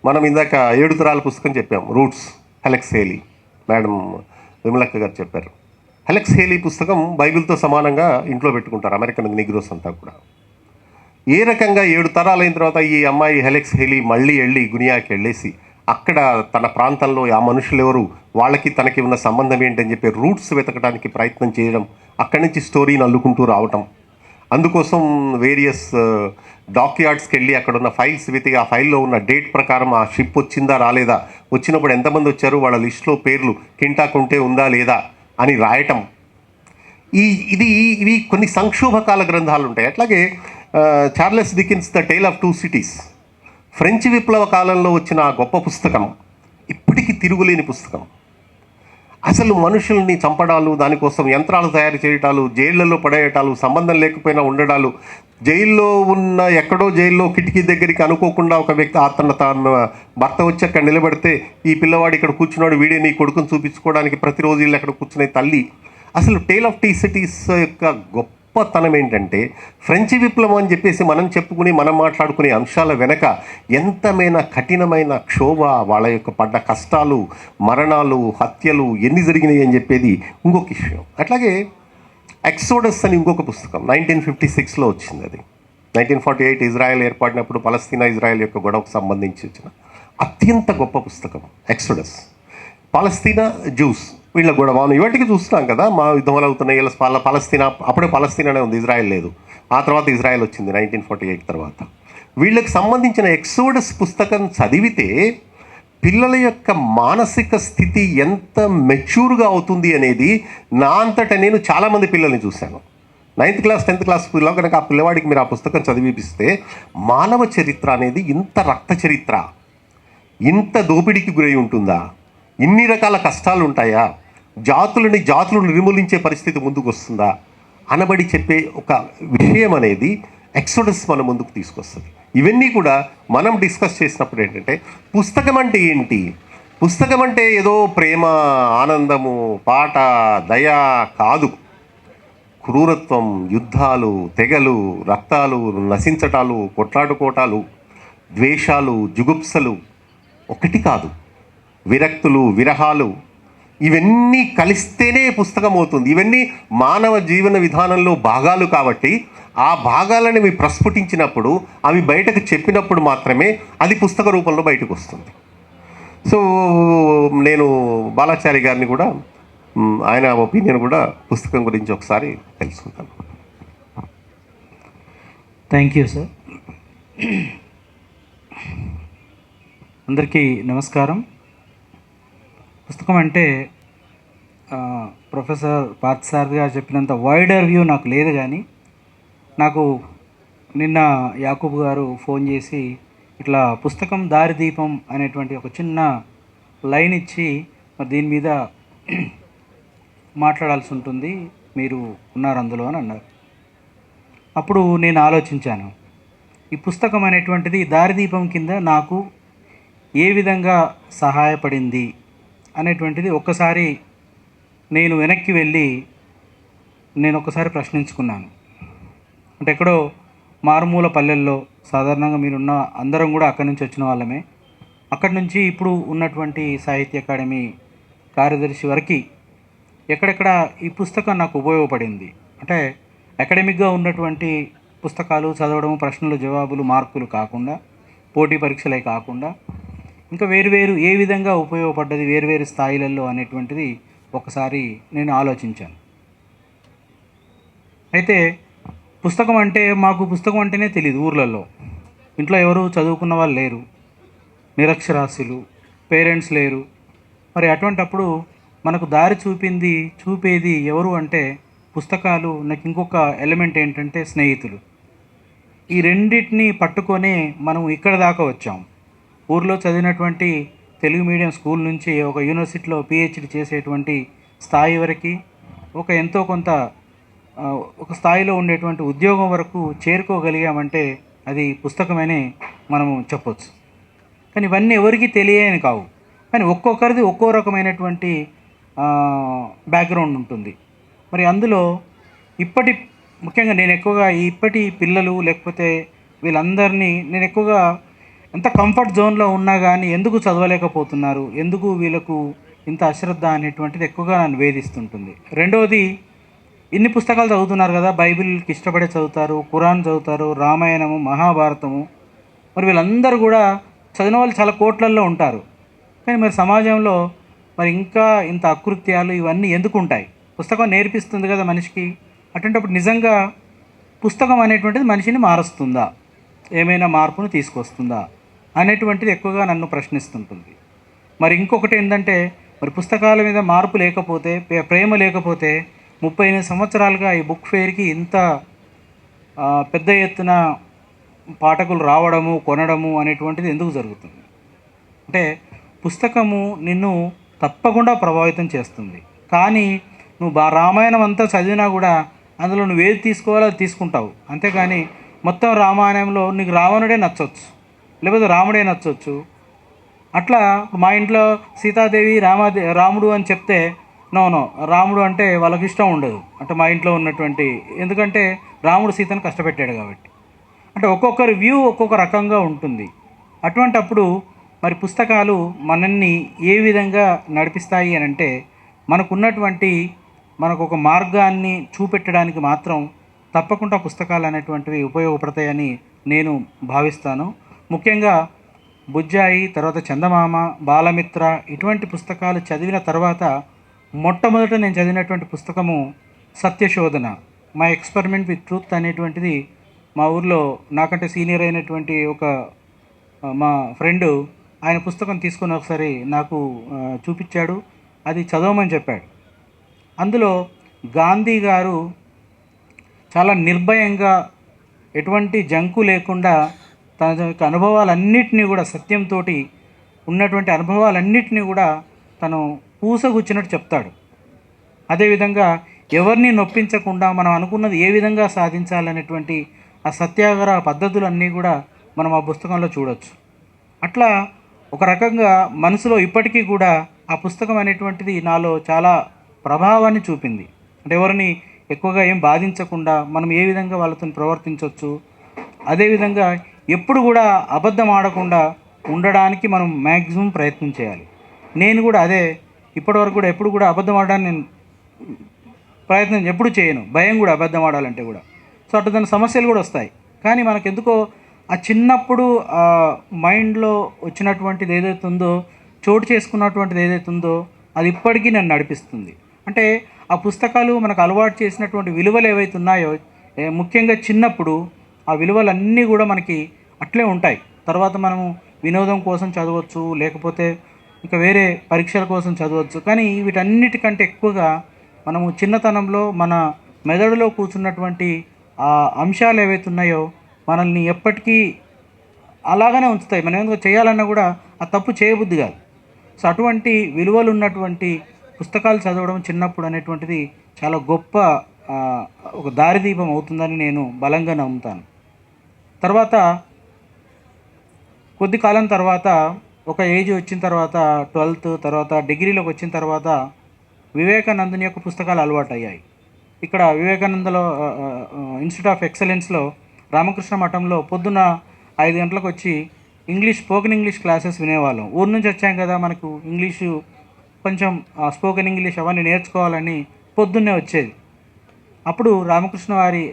మనం ఇందాక 7 తరాల పుస్తకం చెప్పాం, రూట్స్, హెలెక్స్ హేలీ, మేడం విమలక్క గారు చెప్పారు. హెలెక్స్ హేలీ పుస్తకం బైబిల్తో సమానంగా ఇంట్లో పెట్టుకుంటారు అమెరికన్ నిగ్రోస్ అంతా కూడా. ఏ రకంగా 7 తరాలైన తర్వాత ఈ అమ్మాయి హెలెక్స్ హేలీ మళ్ళీ వెళ్ళి గునియాకి వెళ్ళేసి అక్కడ తన ప్రాంతంలో ఆ మనుషులు ఎవరు, వాళ్ళకి తనకి ఉన్న సంబంధం ఏంటని చెప్పి రూట్స్ వెతకడానికి ప్రయత్నం చేయడం, అక్కడి నుంచి స్టోరీని అల్లుకుంటూ రావటం. అందుకోసం వేరియస్ డాక్యార్డ్స్కి వెళ్ళి అక్కడ ఉన్న ఫైల్స్ వెతికి ఆ ఫైల్లో ఉన్న డేట్ ప్రకారం ఆ షిప్ వచ్చిందా రాలేదా, వచ్చినప్పుడు ఎంతమంది వచ్చారు, వాళ్ళ లిస్టులో పేర్లు కింటా కొంటే ఉందా లేదా అని రాయటం. ఇవి కొన్ని సంక్షోభకాల గ్రంథాలు ఉంటాయి. అట్లాగే Charles Dickens the tale of 2 cities, French విప్లవ కాలంలో వచ్చిన ఆ గొప్ప పుస్తకం, ఇప్పటికీ తిరుగులేని పుస్తకం. అసలు మనుషుల్ని చంపడాలు, దానికోసం యంత్రాలు తయారు చేయటాలు, జైళ్లలో పడేయటాలు, సంబంధం లేకపోయినా ఉండడాలు, జైల్లో ఉన్న ఎక్కడో జైల్లో కిటికీ దగ్గరికి అనుకోకుండా ఒక వ్యక్తి తన భర్త వచ్చి అక్కడ నిలబడితే ఈ పిల్లవాడు ఇక్కడ కూర్చున్నాడు, వీడే నీ కొడుకుని చూపించుకోవడానికి ప్రతిరోజు వీళ్ళు అక్కడ కూర్చునే తల్లి. అసలు టేల్ ఆఫ్ 2 సిటీస్ యొక్క గొప్పతనం ఏంటంటే ఫ్రెంచ్ విప్లవం అని చెప్పేసి మనం చెప్పుకుని మనం మాట్లాడుకునే అంశాల వెనక ఎంతమైన కఠినమైన క్షోభ, వాళ్ళ యొక్క పడ్డ కష్టాలు, మరణాలు, హత్యలు ఎన్ని జరిగినాయి అని చెప్పేది ఇంకొక విషయం. అట్లాగే ఎక్సోడస్ అని ఇంకొక పుస్తకం 1956లో వచ్చింది. అది 1948 ఇజ్రాయెల్ ఏర్పడినప్పుడు పలస్తీనా ఇజ్రాయెల్ యొక్క గొడవకు సంబంధించి వచ్చిన అత్యంత గొప్ప పుస్తకం ఎక్సోడస్. పాలస్తీనా జ్యూస్ వీళ్ళ గొడవ ఇవాటికి చూస్తున్నాం కదా, మా యుద్ధములు అవుతున్నాయి. వీళ్ళ పలస్తీనా, అప్పుడే పలస్తీనానే ఉంది, ఇజ్రాయెల్ లేదు. ఆ తర్వాత ఇజ్రాయెల్ వచ్చింది 1948 తర్వాత. వీళ్ళకి సంబంధించిన ఎక్సోడస్ పుస్తకం చదివితే పిల్లల యొక్క మానసిక స్థితి ఎంత మెచ్యూర్గా అవుతుంది అనేది నా అంతటా నేను చాలామంది పిల్లల్ని చూశాను. 9th క్లాస్ 10th క్లాస్ పిల్లలు కనుక ఆ పిల్లవాడికి మీరు ఆ పుస్తకం చదివిపిస్తే మానవ చరిత్ర అనేది ఇంత రక్త చరిత్ర, ఇంత దోపిడీకి గురై ఉంటుందా, ఇన్ని రకాల కష్టాలు ఉంటాయా, జాతులు నిర్మూలించే పరిస్థితి ముందుకు వస్తుందా అనబడి చెప్పే ఒక విషయం అనేది ఎక్సోడస్ మన ముందుకు తీసుకొస్తుంది. ఇవన్నీ కూడా మనం డిస్కస్ చేసినప్పుడు ఏంటంటే పుస్తకం అంటే ఏంటి, పుస్తకం అంటే ఏదో ప్రేమ, ఆనందము, పాట, దయ కాదు. క్రూరత్వం, యుద్ధాలు, తెగలు, రక్తాలు, నశించటాలు, కొట్లాడుకోటాలు, ద్వేషాలు, జుగుప్సలు ఒకటి కాదు, విరక్తులు, విరహాలు, ఇవన్నీ కలిస్తేనే పుస్తకం అవుతుంది. ఇవన్నీ మానవ జీవన విధానంలో భాగాలు కాబట్టి ఆ భాగాలను అవి ప్రస్ఫుటించినప్పుడు, అవి బయటకు చెప్పినప్పుడు మాత్రమే అది పుస్తక రూపంలో బయటకు వస్తుంది. సో నేను బాలాచారి గారిని కూడా ఆయన ఒపీనియన్ కూడా పుస్తకం గురించి ఒకసారి తెలుసుకుంటాను. Thank you sir. అందరికీ నమస్కారం. పుస్తకం అంటే ప్రొఫెసర్ పార్థసారథి గారు చెప్పినంత వైడర్ వ్యూ నాకు లేదు, కానీ నాకు నిన్న యాకూబ్ గారు ఫోన్ చేసి ఇట్లా పుస్తకం దారిదీపం అనేటువంటి ఒక చిన్న లైన్ ఇచ్చి మరి దీని మీద మాట్లాడాల్సి ఉంటుంది, మీరు ఉన్నారు అందులో అని అన్నారు. అప్పుడు నేను ఆలోచించాను, ఈ పుస్తకం అనేటువంటిది దారిదీపం కింద నాకు ఏ విధంగా సహాయపడింది అనేటువంటిది ఒక్కసారి నేను వెనక్కి వెళ్ళి నేను ఒకసారి ప్రశ్నించుకున్నాను. అంటే ఎక్కడో మారుమూల పల్లెల్లో సాధారణంగా మీరున్న అందరం కూడా అక్కడి నుంచి వచ్చిన వాళ్ళమే. అక్కడి నుంచి ఇప్పుడు ఉన్నటువంటి సాహిత్య అకాడమీ కార్యదర్శి వరకు ఎక్కడెక్కడ ఈ పుస్తకం నాకు ఉపయోగపడింది. అంటే అకాడమిక్గా ఉన్నటువంటి పుస్తకాలు చదవడం, ప్రశ్నలు జవాబులు మార్కులు కాకుండా, పోటీ పరీక్షలే కాకుండా ఇంకా వేరువేరు ఏ విధంగా ఉపయోగపడ్డది వేరువేరు స్థాయిలలో అనేటువంటిది ఒకసారి నేను ఆలోచించాను. అయితే పుస్తకం అంటే మాకు పుస్తకం అంటేనే తెలియదు. ఊర్లలో ఇంట్లో ఎవరు చదువుకున్న వాళ్ళు లేరు, నిరక్షరాస్యులు, పేరెంట్స్ లేరు. మరి అటువంటప్పుడు మనకు దారి చూపేది ఎవరు అంటే పుస్తకాలు. నాకు ఇంకొక ఎలిమెంట్ ఏంటంటే స్నేహితులు. ఈ రెండింటిని పట్టుకొనే మనం ఇక్కడ దాకా వచ్చాం. ఊర్లో చదివినటువంటి తెలుగు మీడియం స్కూల్ నుంచి ఒక యూనివర్సిటీలో పిహెచ్డి చేసేటువంటి స్థాయి వరకు, ఒక ఎంతో కొంత ఒక స్థాయిలో ఉండేటువంటి ఉద్యోగం వరకు చేరుకోగలిగామంటే అది పుస్తకమని మనము చెప్పొచ్చు. కానీ ఇవన్నీ ఎవరికి తెలియని కావు. కానీ ఒక్కొక్కరిది ఒక్కో రకమైనటువంటి బ్యాక్గ్రౌండ్ ఉంటుంది. మరి అందులో ముఖ్యంగా నేను ఎక్కువగా ఇప్పటి పిల్లలు లేకపోతే వీళ్ళందరినీ నేను ఎక్కువగా ఎంత కంఫర్ట్ జోన్లో ఉన్నా కానీ ఎందుకు చదవలేకపోతున్నారు, ఎందుకు వీళ్ళకు ఇంత అశ్రద్ధ అనేటువంటిది ఎక్కువగా నన్ను వేధిస్తుంటుంది. రెండవది, ఇన్ని పుస్తకాలు చదువుతున్నారు కదా, బైబిల్కి ఇష్టపడే చదువుతారు, ఖురాన్ చదువుతారు, రామాయణము, మహాభారతము. మరి వీళ్ళందరూ కూడా చదివిన వాళ్ళు చాలా కోట్లల్లో ఉంటారు. కానీ మరి సమాజంలో మరి ఇంకా ఇంత అకృత్యాలు ఇవన్నీ ఎందుకు ఉంటాయి? పుస్తకం నేర్పిస్తుంది కదా మనిషికి. అటువంటిప్పుడు నిజంగా పుస్తకం అనేటువంటిది మనిషిని మారుస్తుందా, ఏమైనా మార్పును తీసుకొస్తుందా అనేటువంటిది ఎక్కువగా నన్ను ప్రశ్నిస్తుంటుంది. మరి ఇంకొకటి ఏంటంటే, మరి పుస్తకాల మీద మార్పు లేకపోతే, ప్రేమ లేకపోతే 38 సంవత్సరాలుగా ఈ బుక్ ఫెయిర్కి ఇంత పెద్ద ఎత్తున పాఠకులు రావడము, కొనడము అనేటువంటిది ఎందుకు జరుగుతుంది? అంటే పుస్తకము నిన్ను తప్పకుండా ప్రభావితం చేస్తుంది. కానీ నువ్వు రామాయణం అంతా చదివినా కూడా అందులో నువ్వు ఏది తీసుకోవాలో అది తీసుకుంటావు. అంతేకాని మొత్తం రామాయణంలో నీకు రావణుడే నచ్చవచ్చు, లేకపోతే రాముడే నచ్చవచ్చు. అట్లా మా ఇంట్లో సీతాదేవి రాముడు అని చెప్తే నో రాముడు అంటే వాళ్ళకి ఇష్టం ఉండదు. అంటే మా ఇంట్లో ఉన్నటువంటి, ఎందుకంటే రాముడు సీతను కష్టపెట్టాడు కాబట్టి. అంటే ఒక్కొక్కరి వ్యూ ఒక్కొక్క రకంగా ఉంటుంది. అటువంటప్పుడు మరి పుస్తకాలు మనల్ని ఏ విధంగా నడిపిస్తాయి అని అంటే, మనకు ఒక మార్గాన్ని చూపెట్టడానికి మాత్రం తప్పకుండా పుస్తకాలు అనేటువంటివి ఉపయోగపడతాయని నేను భావిస్తాను. ముఖ్యంగా బుజ్జాయి, తర్వాత చందమామ, బాలమిత్ర ఇటువంటి పుస్తకాలు చదివిన తర్వాత మొట్టమొదట నేను చదివినటువంటి పుస్తకము సత్యశోధన, మై ఎక్స్పెరిమెంట్ విత్ ట్రూత్ అనేటువంటిది. మా ఊర్లో నాకంటే సీనియర్ అయినటువంటి మా ఫ్రెండు ఆయన పుస్తకం తీసుకొని ఒకసారి నాకు చూపించాడు, అది చదవమని చెప్పాడు. అందులో గాంధీ గారు చాలా నిర్భయంగా, ఎటువంటి జంకు లేకుండా తన యొక్క అనుభవాలన్నింటినీ కూడా, సత్యంతో ఉన్నటువంటి అనుభవాలన్నింటినీ కూడా తను పూసగుచ్చినట్టు చెప్తాడు. అదేవిధంగా ఎవరిని నొప్పించకుండా మనం అనుకున్నది ఏ విధంగా సాధించాలనేటువంటి ఆ సత్యాగ్రహ పద్ధతులన్నీ కూడా మనం ఆ పుస్తకంలో చూడవచ్చు. అట్లా ఒక రకంగా మనసులో ఇప్పటికీ కూడా ఆ పుస్తకం అనేటువంటిది నాలో చాలా ప్రభావాన్ని చూపింది. అంటే ఎవరిని ఎక్కువగా ఏం బాధించకుండా మనం ఏ విధంగా వాళ్ళతో ప్రవర్తించవచ్చు, అదేవిధంగా ఎప్పుడు కూడా అబద్ధం ఆడకుండా ఉండడానికి మనం మ్యాక్సిమం ప్రయత్నం చేయాలి. నేను కూడా అదే ఇప్పటివరకు కూడా ఎప్పుడు కూడా అబద్ధం ఆడడానికి నేను ప్రయత్నం ఎప్పుడు చేయను. భయం కూడా అబద్ధం ఆడాలంటే కూడా. సో అటు దాని సమస్యలు కూడా వస్తాయి. కానీ మనకెందుకో ఆ చిన్నప్పుడు మైండ్లో వచ్చినటువంటిది ఏదైతే ఉందో, చోటు చేసుకున్నటువంటిది ఏదైతే ఉందో, అది ఇప్పటికీ నన్ను నడిపిస్తుంది. అంటే ఆ పుస్తకాలు మనకు అలవాటు చేసినటువంటి విలువలు ఏవైతే ఉన్నాయో, ముఖ్యంగా చిన్నప్పుడు ఆ విలువలన్నీ కూడా మనకి అట్లే ఉంటాయి. తర్వాత మనము వినోదం కోసం చదవచ్చు, లేకపోతే ఇంకా వేరే పరీక్షల కోసం చదవచ్చు. కానీ వీటన్నిటికంటే ఎక్కువగా మనము చిన్నతనంలో మన మెదడులో కూర్చున్నటువంటి ఆ అంశాలు ఏవైతే ఉన్నాయో మనల్ని ఎప్పటికీ అలాగనే ఉంచుతాయి. మనం ఏదో చేయాలన్నా కూడా ఆ తప్పు చేయబుద్ధి కాదు. సో అటువంటి విలువలు ఉన్నటువంటి పుస్తకాలు చదవడం చిన్నప్పుడు అనేటువంటిది చాలా గొప్ప ఒక దారిదీపం అవుతుందని నేను బలంగా నమ్ముతాను. తర్వాత కొద్ది కాలం తర్వాత ఒక ఏజ్ వచ్చిన తర్వాత 12th తర్వాత డిగ్రీలోకి వచ్చిన తర్వాత వివేకానందుని యొక్క పుస్తకాలు అలవాటు అయ్యాయి. ఇక్కడ వివేకానందలో ఇన్స్టిట్యూట్ ఆఫ్ ఎక్సలెన్స్లో రామకృష్ణ మఠంలో పొద్దున్న 5 గంటలకు వచ్చి స్పోకెన్ ఇంగ్లీష్ క్లాసెస్ వినేవాళ్ళం. ఊరు నుంచి వచ్చాం కదా, మనకు ఇంగ్లీషు కొంచెం స్పోకెన్ ఇంగ్లీష్ అవన్నీ నేర్చుకోవాలని పొద్దున్నే వచ్చేది. అప్పుడు రామకృష్ణ వారి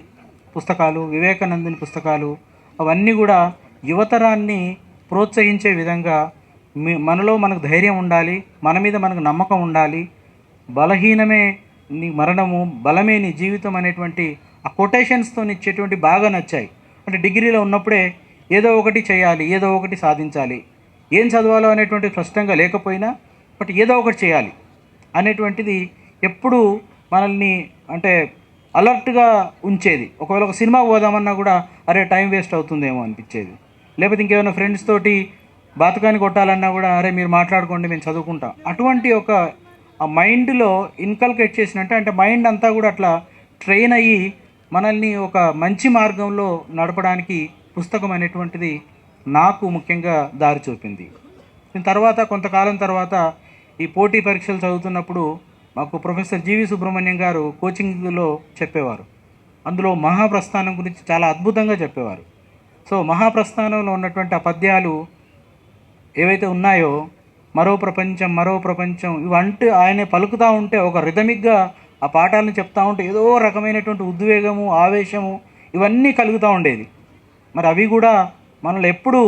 పుస్తకాలు, వివేకానందుని పుస్తకాలు అవన్నీ కూడా యువతరాన్ని ప్రోత్సహించే విధంగా మనలో మనకు ధైర్యం ఉండాలి, మన మీద మనకు నమ్మకం ఉండాలి, బలహీనమే నీ మరణము, బలమే నీ జీవితం అనేటువంటి ఆ కొటేషన్స్తో ఇచ్చేటువంటి బాగా నచ్చాయి. అంటే డిగ్రీలో ఉన్నప్పుడే ఏదో ఒకటి చేయాలి, ఏదో ఒకటి సాధించాలి, ఏం చదవాలో అనేటువంటి స్పష్టంగా లేకపోయినా బట్ ఏదో ఒకటి చేయాలి అనేటువంటిది ఎప్పుడు మనల్ని అంటే అలర్ట్గా ఉంచేది. ఒకవేళ ఒక సినిమా పోదామన్నా కూడా అరే టైం వేస్ట్ అవుతుందేమో అనిపించేది. లేకపోతే ఇంకేమైనా ఫ్రెండ్స్ తోటి బాతుకాన్ని కొట్టాలన్నా కూడా అరే మీరు మాట్లాడుకోండి మేము చదువుకుంటాం. అటువంటి ఒక ఆ మైండ్లో ఇన్కల్కేట్ చేసినట్టు అంటే మైండ్ అంతా కూడా అట్లా ట్రైన్ అయ్యి మనల్ని ఒక మంచి మార్గంలో నడపడానికి పుస్తకం అనేటువంటిది నాకు ముఖ్యంగా దారి చూపింది. దీని తర్వాత కొంతకాలం తర్వాత ఈ పోటీ పరీక్షలు చదువుతున్నప్పుడు మాకు ప్రొఫెసర్ జీవి సుబ్రహ్మణ్యం గారు కోచింగ్లో చెప్పేవారు. అందులో మహాప్రస్థానం గురించి చాలా అద్భుతంగా చెప్పేవారు. సో మహాప్రస్థానంలో ఉన్నటువంటి ఆ పద్యాలు ఏవైతే ఉన్నాయో, మరో ప్రపంచం మరో ప్రపంచం, ఇవంటే ఆయన పలుకుతూ ఉంటే ఒక రిథమిక్గా ఆ పాఠాలను చెప్తూ ఉంటే ఏదో రకమైనటువంటి ఉద్వేగము, ఆవేశము ఇవన్నీ కలుగుతూ ఉండేది. మరి అవి కూడా మనల్ని ఎప్పుడూ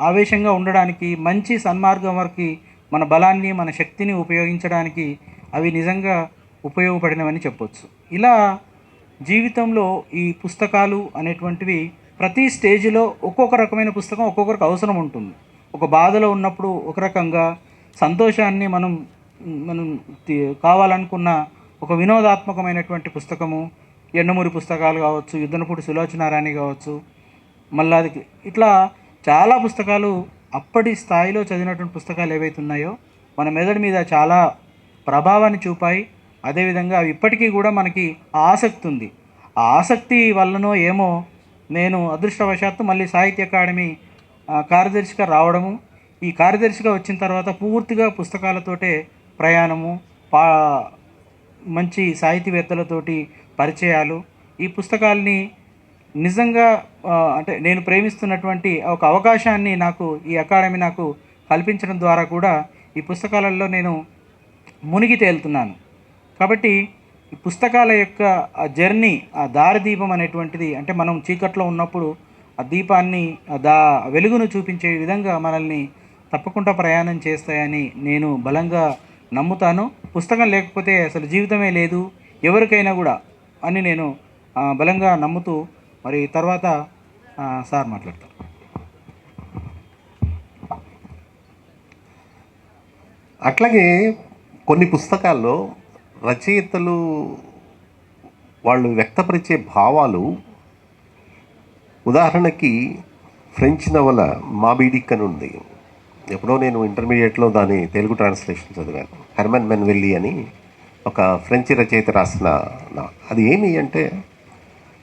ఆవేశంగా ఉండడానికి, మంచి సన్మార్గం వరకు మన బలాన్ని మన శక్తిని ఉపయోగించడానికి అవి నిజంగా ఉపయోగపడినవని చెప్పొచ్చు. ఇలా జీవితంలో ఈ పుస్తకాలు అనేటువంటివి ప్రతి స్టేజ్లో ఒక్కొక్క రకమైన పుస్తకం ఒక్కొక్కరికి అవసరం ఉంటుంది. ఒక బాధలో ఉన్నప్పుడు ఒక రకంగా, సంతోషాన్ని మనం కావాలనుకున్న ఒక వినోదాత్మకమైనటువంటి పుస్తకము, ఎండమూరి పుస్తకాలు కావచ్చు, యుద్ధనపూడి సులోచనారాణి కావచ్చు, మళ్ళీ ఇట్లా చాలా పుస్తకాలు అప్పటి స్థాయిలో చదివినటువంటి పుస్తకాలు ఏవైతే ఉన్నాయో మన మెదడు మీద చాలా ప్రభావాన్ని చూపాయి. అదేవిధంగా అవి ఇప్పటికీ కూడా మనకి ఆసక్తి ఉంది. ఆ ఆసక్తి వల్లనో ఏమో నేను అదృష్టవశాత్తు మళ్ళీ సాహిత్య అకాడమీ కార్యదర్శిగా రావడము, ఈ కార్యదర్శిగా వచ్చిన తర్వాత పూర్తిగా పుస్తకాలతోటే ప్రయాణము, మంచి సాహితీవేత్తలతోటి పరిచయాలు, ఈ పుస్తకాల్ని నిజంగా అంటే నేను ప్రేమిస్తున్నటువంటి ఒక అవకాశాన్ని నాకు ఈ అకాడమీ నాకు కల్పించడం ద్వారా కూడా ఈ పుస్తకాలలో నేను మునిగి తేలుతున్నాను. కాబట్టి ఈ పుస్తకాల యొక్క ఆ జర్నీ, ఆ దారిదీపం అనేటువంటిది అంటే మనం చీకట్లో ఉన్నప్పుడు ఆ దీపాన్ని వెలుగును చూపించే విధంగా మనల్ని తప్పకుండా ప్రయాణం చేస్తాయని నేను బలంగా నమ్ముతాను. పుస్తకం లేకపోతే అసలు జీవితమే లేదు ఎవరికైనా కూడా అని నేను బలంగా నమ్ముతూ మరి తర్వాత సార్ మాట్లాడతారు. అట్లాగే కొన్ని పుస్తకాల్లో రచయితలు వాళ్ళు వ్యక్తపరిచే భావాలు, ఉదాహరణకి ఫ్రెంచ్ నవల మాబీ డిక్ అని ఉంది. ఎప్పుడో నేను ఇంటర్మీడియట్లో దాని తెలుగు ట్రాన్స్లేషన్ చదివాను. హెర్మన్ మెన్వెల్లీ అని ఒక ఫ్రెంచ్ రచయిత రాసిన అది ఏమి అంటే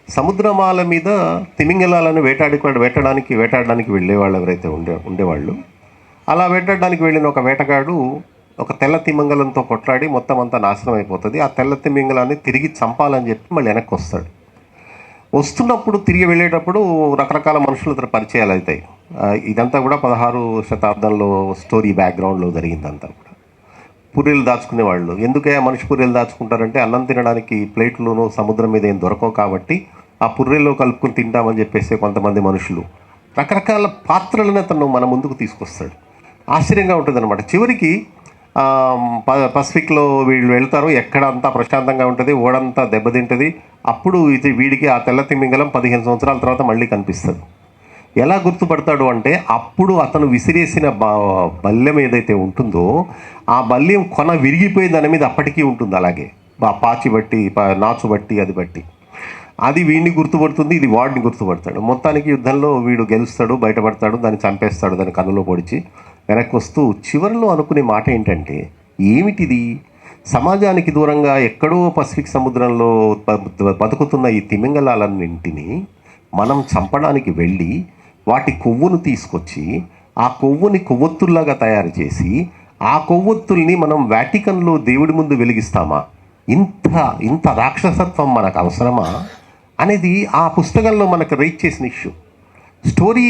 సముద్రమాల మీద తిమింగలాలను వేటాడడానికి వెళ్ళేవాళ్ళు ఎవరైతే ఉండేవాళ్ళు, అలా వేటాడడానికి వెళ్ళిన ఒక వేటగాడు ఒక తెల్ల తిమింగలంతో కొట్లాడి మొత్తం అంతా నాశనం అయిపోతుంది. ఆ తెల్ల తిమింగలాన్ని తిరిగి చంపాలని చెప్పి మళ్ళీ వెనక్కి వస్తాడు. వస్తున్నప్పుడు తిరిగి వెళ్ళేటప్పుడు రకరకాల మనుషులు అతను పరిచయాలు అవుతాయి. ఇదంతా కూడా 16వ శతాబ్దంలో స్టోరీ బ్యాక్గ్రౌండ్లో జరిగిందంతా కూడా. పూరీలు దాచుకునే వాళ్ళు, ఎందుకే మనిషి పూరీలు దాచుకుంటారంటే అన్నం తినడానికి ప్లేట్లోనూ సముద్రం మీద ఏం దొరకవు కాబట్టి ఆ పుర్రెల్లో కలుపుకొని తింటామని చెప్పేసి కొంతమంది మనుషులు రకరకాల పాత్రలను అతను మన ముందుకు తీసుకొస్తాడు. ఆశ్చర్యంగా ఉంటుంది అనమాట. చివరికి పసిఫిక్లో వీళ్ళు వెళ్తారు, ఎక్కడ అంతా ప్రశాంతంగా ఉంటుంది, ఓడంతా దెబ్బతింటుంది. అప్పుడు ఇది వీడికి ఆ తెల్ల తిమింగలం 15 సంవత్సరాల తర్వాత మళ్ళీ కనిపిస్తుంది. ఎలా గుర్తుపడతాడు అంటే అప్పుడు అతను విసిరేసిన బల్యం ఏదైతే ఉంటుందో ఆ బల్యం కొన విరిగిపోయి దాని మీద అప్పటికీ ఉంటుంది, అలాగే పాచి బట్టి నాచు బట్టి అది బట్టి అది వీడిని గుర్తుపడుతుంది, ఇది వాడిని గుర్తుపడతాడు. మొత్తానికి యుద్ధంలో వీడు గెలుస్తాడు, బయటపడతాడు, దాన్ని చంపేస్తాడు, దాని కన్నులో పొడిచి వెనక్కి వస్తూ చివరిలో అనుకునే మాట ఏంటంటే, ఏమిటిది, సమాజానికి దూరంగా ఎక్కడో పసిఫిక్ సముద్రంలో బతుకుతున్న ఈ తిమింగలాలన్నింటినీ మనం చంపడానికి వెళ్ళి వాటి కొవ్వును తీసుకొచ్చి ఆ కొవ్వుని కొవ్వొత్తుల్లాగా తయారు చేసి ఆ కొవ్వొత్తుల్ని మనం వాటికన్లో దేవుడి ముందు వెలిగిస్తామా? ఇంత రాక్షసత్వం మనకు అవసరమా అనేది ఆ పుస్తకంలో మనకు రైట్ చేసిన ఇష్యూ. స్టోరీ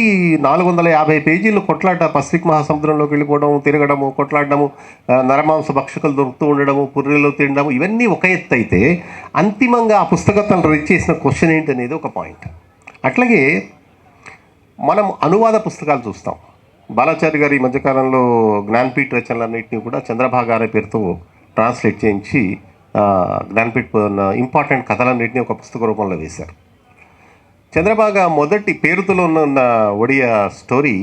450 పేజీలు కొట్లాట, పసిఫిక్ మహాసముద్రంలోకి వెళ్ళిపోవడం, తిరగడము, కొట్లాడడము, నరమాంస భక్షకులు దొరుకుతూ ఉండడము, పుర్రెలో తినడము, ఇవన్నీ ఒక ఎత్తు అయితే అంతిమంగా ఆ పుస్తకం రైట్ చేసిన క్వశ్చన్ ఏంటనేది ఒక పాయింట్. అట్లాగే మనం అనువాద పుస్తకాలు చూస్తాం. బాలాచారి గారు ఈ మధ్యకాలంలో జ్ఞాన్పీఠ్ రచనలన్నింటినీ కూడా చంద్రభాగ అనే పేరుతో ట్రాన్స్లేట్ చేయించి జ్ఞాన్పీఠ్ ఇంపార్టెంట్ కథలన్నింటినీ ఒక పుస్తక రూపంలో వేశారు. చంద్రభాగ మొదటి పేరుతో ఉన్న ఒడియా స్టోరీ,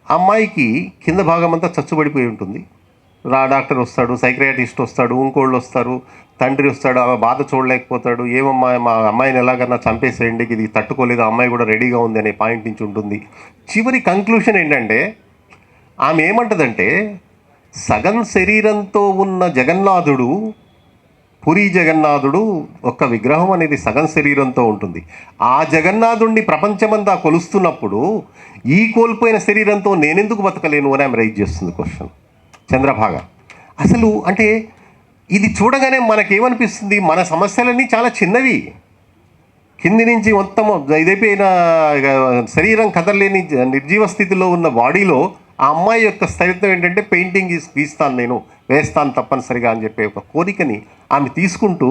అమ్మాయికి కింద భాగం అంతా చచ్చుబడిపోయి ఉంటుంది. డాక్టర్ వస్తాడు, సైక్రియాటిస్ట్ వస్తాడు, ఇంకోళ్ళు వస్తారు, తండ్రి వస్తాడు, ఆమె బాధ చూడలేకపోతాడు. ఏమమ్మా మా అమ్మాయిని ఎలాగన్నా చంపేసేయండి, ఇది తట్టుకోలేదు, అమ్మాయి కూడా రెడీగా ఉంది అనే పాయింట్ నుంచి ఉంటుంది. చివరి కంక్లూషన్ ఏంటంటే ఆమె ఏమంటుందంటే, సగం శరీరంతో ఉన్న జగన్నాథుడు, పురి జగన్నాథుడు ఒక్క విగ్రహం అనేది సగం శరీరంతో ఉంటుంది. ఆ జగన్నాథుడిని ప్రపంచమంతా కొలుస్తున్నప్పుడు ఈ కోల్పోయిన శరీరంతో నేనెందుకు బతకలేను అని ఆమె రైజ్ చేస్తుంది క్వశ్చన్ చంద్రభాగ. అసలు అంటే ఇది చూడగానే మనకేమనిపిస్తుంది, మన సమస్యలన్నీ చాలా చిన్నవి, కింది నుంచి మొత్తం ఇదైపోయిన శరీరం కదలలేని నిర్జీవ స్థితిలో ఉన్న బాడీలో ఆ అమ్మాయి యొక్క స్థిరత్వం ఏంటంటే పెయింటింగ్ గీస్తాను, నేను వేస్తాను తప్పనిసరిగా అని చెప్పే ఒక కోరికని ఆమె తీసుకుంటూ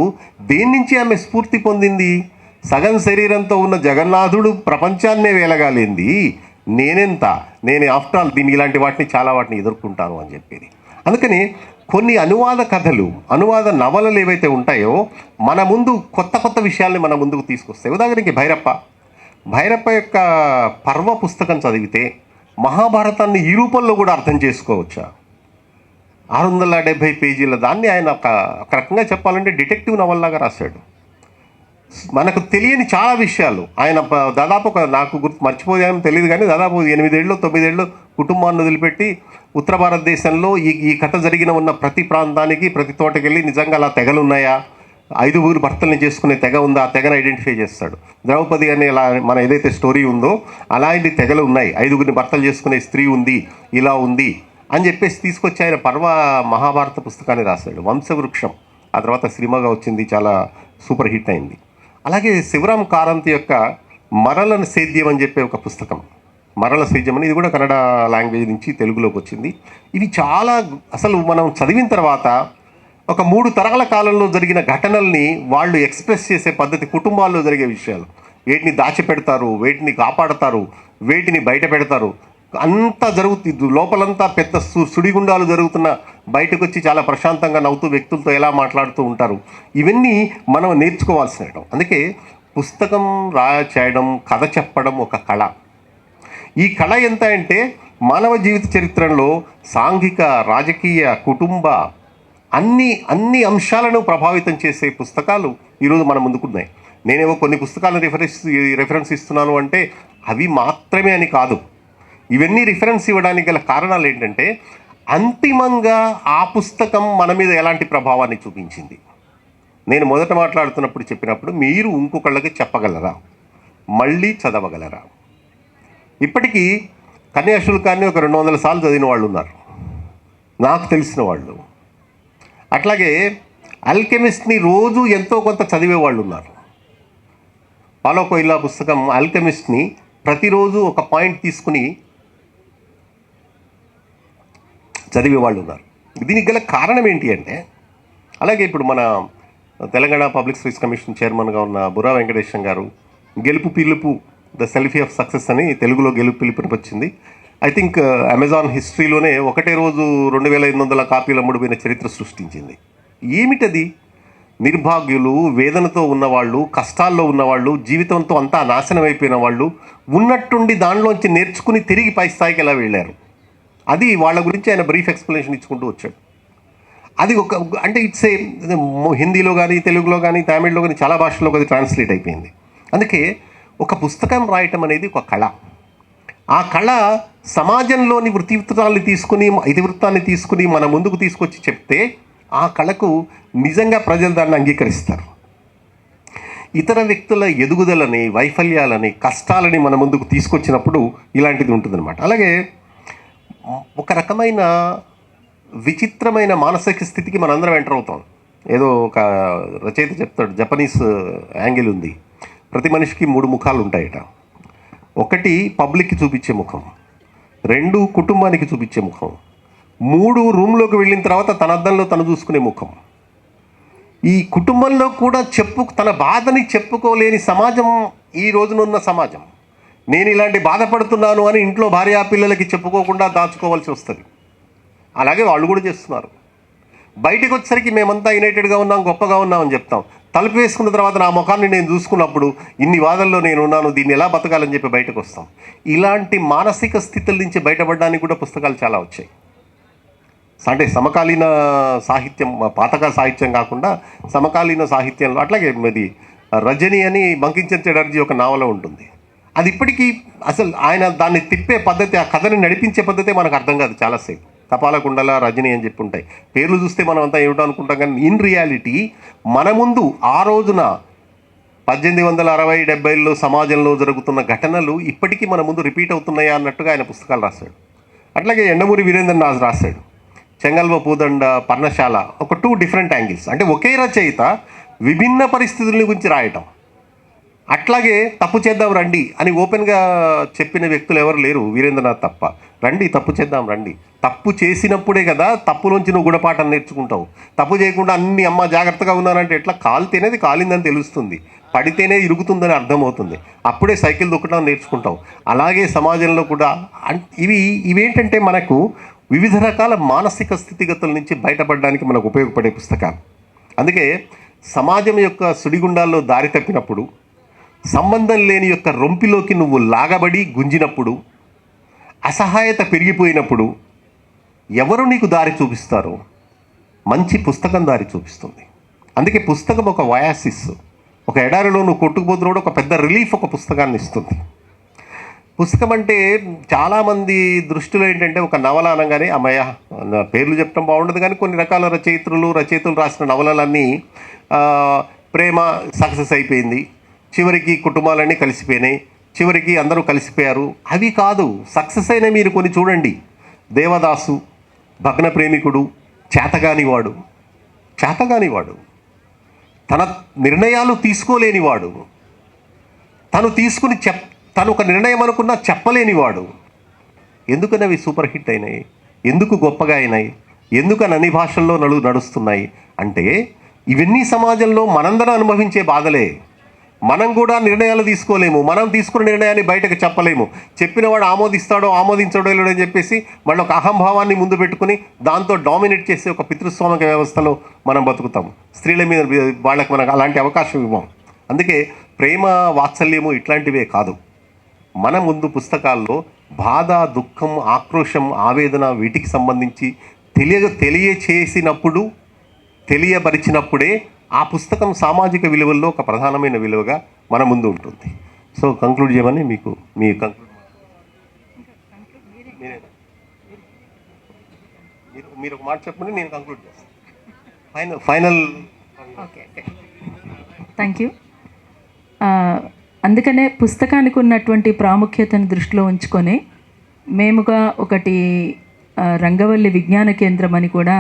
దేని నుంచి ఆమె స్ఫూర్తి పొందింది? సగం శరీరంతో ఉన్న జగన్నాథుడు ప్రపంచాన్నే వేలగాలింది, నేను ఆఫ్టర్ ఆల్ దీన్ని ఇలాంటి వాటిని చాలా వాటిని ఎదుర్కొంటాను అని చెప్పేది. అందుకని కొన్ని అనువాద కథలు, అనువాద నవలలు ఏవైతే ఉంటాయో మన ముందు కొత్త విషయాల్ని మన ముందుకు తీసుకొస్తాయి. ఉదాహరణకి భైరప్ప యొక్క పర్వ పుస్తకం చదివితే మహాభారతాన్ని ఈ రూపంలో కూడా అర్థం చేసుకోవచ్చా? 670 పేజీల దాన్ని ఆయన ఒక రకంగా చెప్పాలంటే డిటెక్టివ్ నవల్లాగా రాశాడు. మనకు తెలియని చాలా విషయాలు ఆయన దాదాపు నాకు మర్చిపోయామని తెలియదు కానీ దాదాపు 8-9 ఏళ్ళు కుటుంబాన్ని వదిలిపెట్టి ఉత్తర భారతదేశంలో ఈ కథ జరిగిన ఉన్న ప్రతి ప్రాంతానికి, ప్రతి తోటకెళ్ళి నిజంగా అలా తెగలు ఉన్నాయా, 5 భర్తల్ని చేసుకునే తెగ ఉందా, ఆ తెగను ఐడెంటిఫై చేస్తాడు. ద్రౌపది అనే మన ఏదైతే స్టోరీ ఉందో అలాంటి తెగలు ఉన్నాయి, 5 భర్తలు చేసుకునే స్త్రీ ఉంది, ఇలా ఉంది అని చెప్పేసి తీసుకొచ్చి ఆయన పర్వ మహాభారత పుస్తకాన్ని రాశాడు. వంశవృక్షం ఆ తర్వాత సినిమాగా వచ్చింది, చాలా సూపర్ హిట్ అయింది. అలాగే శివరాం కారంతి యొక్క మరల సేద్యం అని చెప్పే ఒక పుస్తకం, మరల సేద్యం అని, ఇది కూడా కన్నడ లాంగ్వేజ్ నుంచి తెలుగులోకి వచ్చింది. ఇవి చాలా అసలు మనం చదివిన తర్వాత ఒక 3 తరాల కాలంలో జరిగిన ఘటనల్ని వాళ్ళు ఎక్స్ప్రెస్ చేసే పద్ధతి, కుటుంబాల్లో జరిగే విషయాలు, వేటిని దాచిపెడతారు, వేటిని కాపాడతారు, వేటిని బయట పెడతారు, అంతా జరుగుతుంది. లోపలంతా పెద్ద సుడిగుండాలు జరుగుతున్న బయటకు వచ్చి చాలా ప్రశాంతంగా నవ్వుతూ వ్యక్తులతో ఎలా మాట్లాడుతూ ఉంటారు, ఇవన్నీ మనం నేర్చుకోవాల్సినవి. అందుకే పుస్తకం చేయడం, కథ చెప్పడం ఒక కళ. ఈ కళ ఎంత అంటే మానవ జీవిత చరిత్రలో సాంఘిక, రాజకీయ, కుటుంబ అన్ని అంశాలను ప్రభావితం చేసే పుస్తకాలు ఈరోజు మన ముందుకున్నాయి. నేనేవో కొన్ని పుస్తకాలను రెఫరెన్స్ ఇస్తున్నాను అంటే అవి మాత్రమే అని కాదు. ఇవన్నీ రిఫరెన్స్ ఇవ్వడానికి గల కారణాలు ఏంటంటే అంతిమంగా ఆ పుస్తకం మన మీద ఎలాంటి ప్రభావాన్ని చూపించింది. నేను మొదట మాట్లాడుతున్నప్పుడు చెప్పినప్పుడు మీరు ఇంకొకళ్ళకి చెప్పగలరా, మళ్ళీ చదవగలరా? ఇప్పటికీ కన్యాశుల్కాన్ని ఒక 200 సార్లు చదివిన వాళ్ళు ఉన్నారు. నాకు తెలిసిన వాళ్ళు. అట్లాగే ఆల్కెమిస్ట్ని రోజు ఎంతో కొంత చదివే వాళ్ళు ఉన్నారు. పాలో కోయిల్లా పుస్తకం ఆల్కెమిస్ట్ని ప్రతిరోజు ఒక పాయింట్ తీసుకుని చదివే వాళ్ళు ఉన్నారు. దీనికి గల కారణం ఏంటి అంటే, అలాగే ఇప్పుడు మన తెలంగాణ పబ్లిక్ సర్వీస్ కమిషన్ చైర్మన్గా ఉన్న బుర్రా వెంకటేశం గారు గెలుపు పిలుపు ద సెల్ఫీ ఆఫ్ సక్సెస్ అని తెలుగులో గెలుపు పిలుపుని వచ్చింది. ఐ థింక్ అమెజాన్ హిస్టరీలోనే ఒకటే రోజు 2500 కాపీలు అమ్ముడుపోయిన చరిత్ర సృష్టించింది. ఏమిటది? నిర్భాగ్యులు, వేదనతో ఉన్నవాళ్ళు, కష్టాల్లో ఉన్నవాళ్ళు, జీవితంతో అంతా నాశనం అయిపోయిన వాళ్ళు ఉన్నట్టుండి దానిలోంచి నేర్చుకుని తిరిగి పై స్థాయికి ఎలా వెళ్ళారు, అది వాళ్ళ గురించి ఆయన బ్రీఫ్ ఎక్స్ప్లెనేషన్ ఇచ్చుకుంటూ వచ్చాడు. అది ఒక అంటే ఇట్స్ ఏ హిందీలో కానీ, తెలుగులో కానీ, తమిళ్లో కానీ చాలా భాషల్లో అది ట్రాన్స్లేట్ అయిపోయింది. అందుకే ఒక పుస్తకం రాయటం అనేది ఒక కళ. ఆ కళ సమాజంలోని ఇతివృత్తాన్ని తీసుకుని మన ముందుకు తీసుకొచ్చి చెప్తే ఆ కళకు నిజంగా ప్రజలు దాన్ని అంగీకరిస్తారు. ఇతర వ్యక్తుల ఎదుగుదలని, వైఫల్యాలని, కష్టాలని మన ముందుకు తీసుకొచ్చినప్పుడు ఇలాంటిది ఉంటుందన్నమాట. అలాగే ఒక రకమైన విచిత్రమైన మానసిక స్థితికి మనందరం ఎంటర్ అవుతాం. ఏదో ఒక రచయిత చెప్తాడు, జపనీస్ యాంగిల్ ఉంది. ప్రతి మనిషికి 3 ముఖాలు ఉంటాయట. 1 పబ్లిక్కి చూపించే ముఖం, 2 కుటుంబానికి చూపించే ముఖం, 3 రూమ్లోకి వెళ్ళిన తర్వాత తన అద్దంలో తను చూసుకునే ముఖం. ఈ కుటుంబంలో కూడా తన బాధని చెప్పుకోలేని సమాజం ఈ రోజునున్న సమాజం. నేను ఇలాంటి బాధపడుతున్నాను అని ఇంట్లో భార్యా పిల్లలకి చెప్పుకోకుండా దాచుకోవాల్సి వస్తుంది. అలాగే వాళ్ళు కూడా చేస్తున్నారు. బయటకు వచ్చేసరికి మేమంతా యునైటెడ్గా ఉన్నాం, గొప్పగా ఉన్నామని చెప్తాం. తలుపు వేసుకున్న తర్వాత నా ముఖాన్ని నేను చూసుకున్నప్పుడు ఇన్ని వాదనలో నేను ఉన్నాను, దీన్ని ఎలా బతకాలని చెప్పి బయటకు వస్తాం. ఇలాంటి మానసిక స్థితుల నుంచి బయటపడడానికి కూడా పుస్తకాలు చాలా వచ్చాయి. అంటే సమకాలీన సాహిత్యం, పాతక సాహిత్యం కాకుండా సమకాలీన సాహిత్యంలో అట్లాగే ఇది రజని అని బంకించన్ చటర్జీ ఒక నావలో ఉంటుంది. అది ఇప్పటికీ అసలు ఆయన దాన్ని తిప్పే పద్ధతి, ఆ కథని నడిపించే పద్ధతే మనకు అర్థం కాదు. చాలాసేపు కపాలకుండల, రజని అని చెప్పి ఉంటాయి. పేర్లు చూస్తే మనం అంతా ఏమిటో అనుకుంటాం, కానీ ఇన్ రియాలిటీ మన ముందు ఆ రోజున 1860-70లో సమాజంలో జరుగుతున్న ఘటనలు ఇప్పటికీ మన ముందు రిపీట్ అవుతున్నాయా అన్నట్టుగా ఆయన పుస్తకాలు రాశాడు. అట్లాగే ఎండమూరి వీరేంద్రనాథ్ రాశాడు చెంగల్వ పూదండ, పర్ణశాల. ఒక 2 డిఫరెంట్ యాంగిల్స్, అంటే ఒకే రచయిత విభిన్న పరిస్థితుల గురించి రాయటం. అట్లాగే తప్పు చేద్దాం రండి అని ఓపెన్గా చెప్పిన వ్యక్తులు ఎవరు లేరు, వీరేంద్రనాథ్ తప్ప. రండి తప్పు చేద్దాం రండి. తప్పు చేసినప్పుడే కదా తప్పులోంచి నువ్వు గుణపాఠం నేర్చుకుంటావు. తప్పు చేయకుండా అన్ని అమ్మ జాగ్రత్తగా ఉన్నానంటే ఎట్లా? కాలితేనేది కాలిందని తెలుస్తుంది, పడితేనే ఇరుగుతుందని అర్థమవుతుంది, అప్పుడే సైకిల్ దొక్కడం నేర్చుకుంటావు. అలాగే సమాజంలో కూడా ఇవేంటంటే మనకు వివిధ రకాల మానసిక స్థితిగతుల నుంచి బయటపడడానికి మనకు ఉపయోగపడే పుస్తకాలు. అందుకే సమాజం యొక్క సుడిగుండాల్లో దారి తప్పినప్పుడు, సంబంధం లేని యొక్క రొంపిలోకి నువ్వు లాగబడి గుంజినప్పుడు, అసహాయత పెరిగిపోయినప్పుడు ఎవరు నీకు దారి చూపిస్తారో? మంచి పుస్తకం దారి చూపిస్తుంది. అందుకే పుస్తకం ఒక వయాసిస్. ఒక ఎడారిలో నువ్వు కొట్టుకుపోతున్నప్పుడు ఒక పెద్ద రిలీఫ్ ఒక పుస్తకాన్ని ఇస్తుంది. పుస్తకం అంటే చాలామంది దృష్టిలో ఏంటంటే ఒక నవల అనగానే అమ్మయ్య, పేర్లు చెప్పడం బాగుండదు కానీ కొన్ని రకాల రచయితలు రాసిన నవలలన్నీ ప్రేమ సక్సెస్ అయిపోయింది, చివరికి కుటుంబాలన్నీ కలిసిపోయినాయి, చివరికి అందరూ కలిసిపోయారు. అవి కాదు. సక్సెస్ అయిన మీరు కొన్ని చూడండి. దేవదాసు, భగ్న ప్రేమికుడు, చేతగానివాడు, తన నిర్ణయాలు తీసుకోలేనివాడు, తను ఒక నిర్ణయం అనుకున్నా చెప్పలేనివాడు. ఎందుకని అవి సూపర్ హిట్ అయినాయి? ఎందుకు గొప్పగా అయినాయి? ఎందుకని అన్ని భాషల్లో నడుస్తున్నాయి అంటే ఇవన్నీ సమాజంలో మనందరం అనుభవించే బాధలే. మనం కూడా నిర్ణయాలు తీసుకోలేము, మనం తీసుకున్న నిర్ణయాన్ని బయటకు చెప్పలేము. చెప్పినవాడు ఆమోదించడో లేడని చెప్పేసి మళ్ళీ ఒక అహంభావాన్ని ముందు పెట్టుకుని దాంతో డామినేట్ చేసే ఒక పితృస్వామిక వ్యవస్థలో మనం బతుకుతాం. స్త్రీల మీద వాళ్ళకి మనకు అలాంటి అవకాశం ఇవ్వం. అందుకే ప్రేమ, వాత్సల్యము ఇట్లాంటివే కాదు. మన ముందు పుస్తకాల్లో బాధ, దుఃఖం, ఆక్రోశం, ఆవేదన వీటికి సంబంధించి తెలియపరిచినప్పుడే ఆ పుస్తకం సామాజిక విలువల్లో ఒక ప్రధానమైన విలువగా మన ముందు ఉంటుంది. సో కంక్లూడ్ చేయమని మీరు ఒక మాట చెప్పండి, నేను కంక్లూడ్ చేస్తాను. ఫైనల్. Okay, thank you. అందుకనే పుస్తకానికి ఉన్నటువంటి ప్రాముఖ్యతను దృష్టిలో ఉంచుకొని మేముగా ఒకటి రంగవల్లి విజ్ఞాన కేంద్రం అని కూడా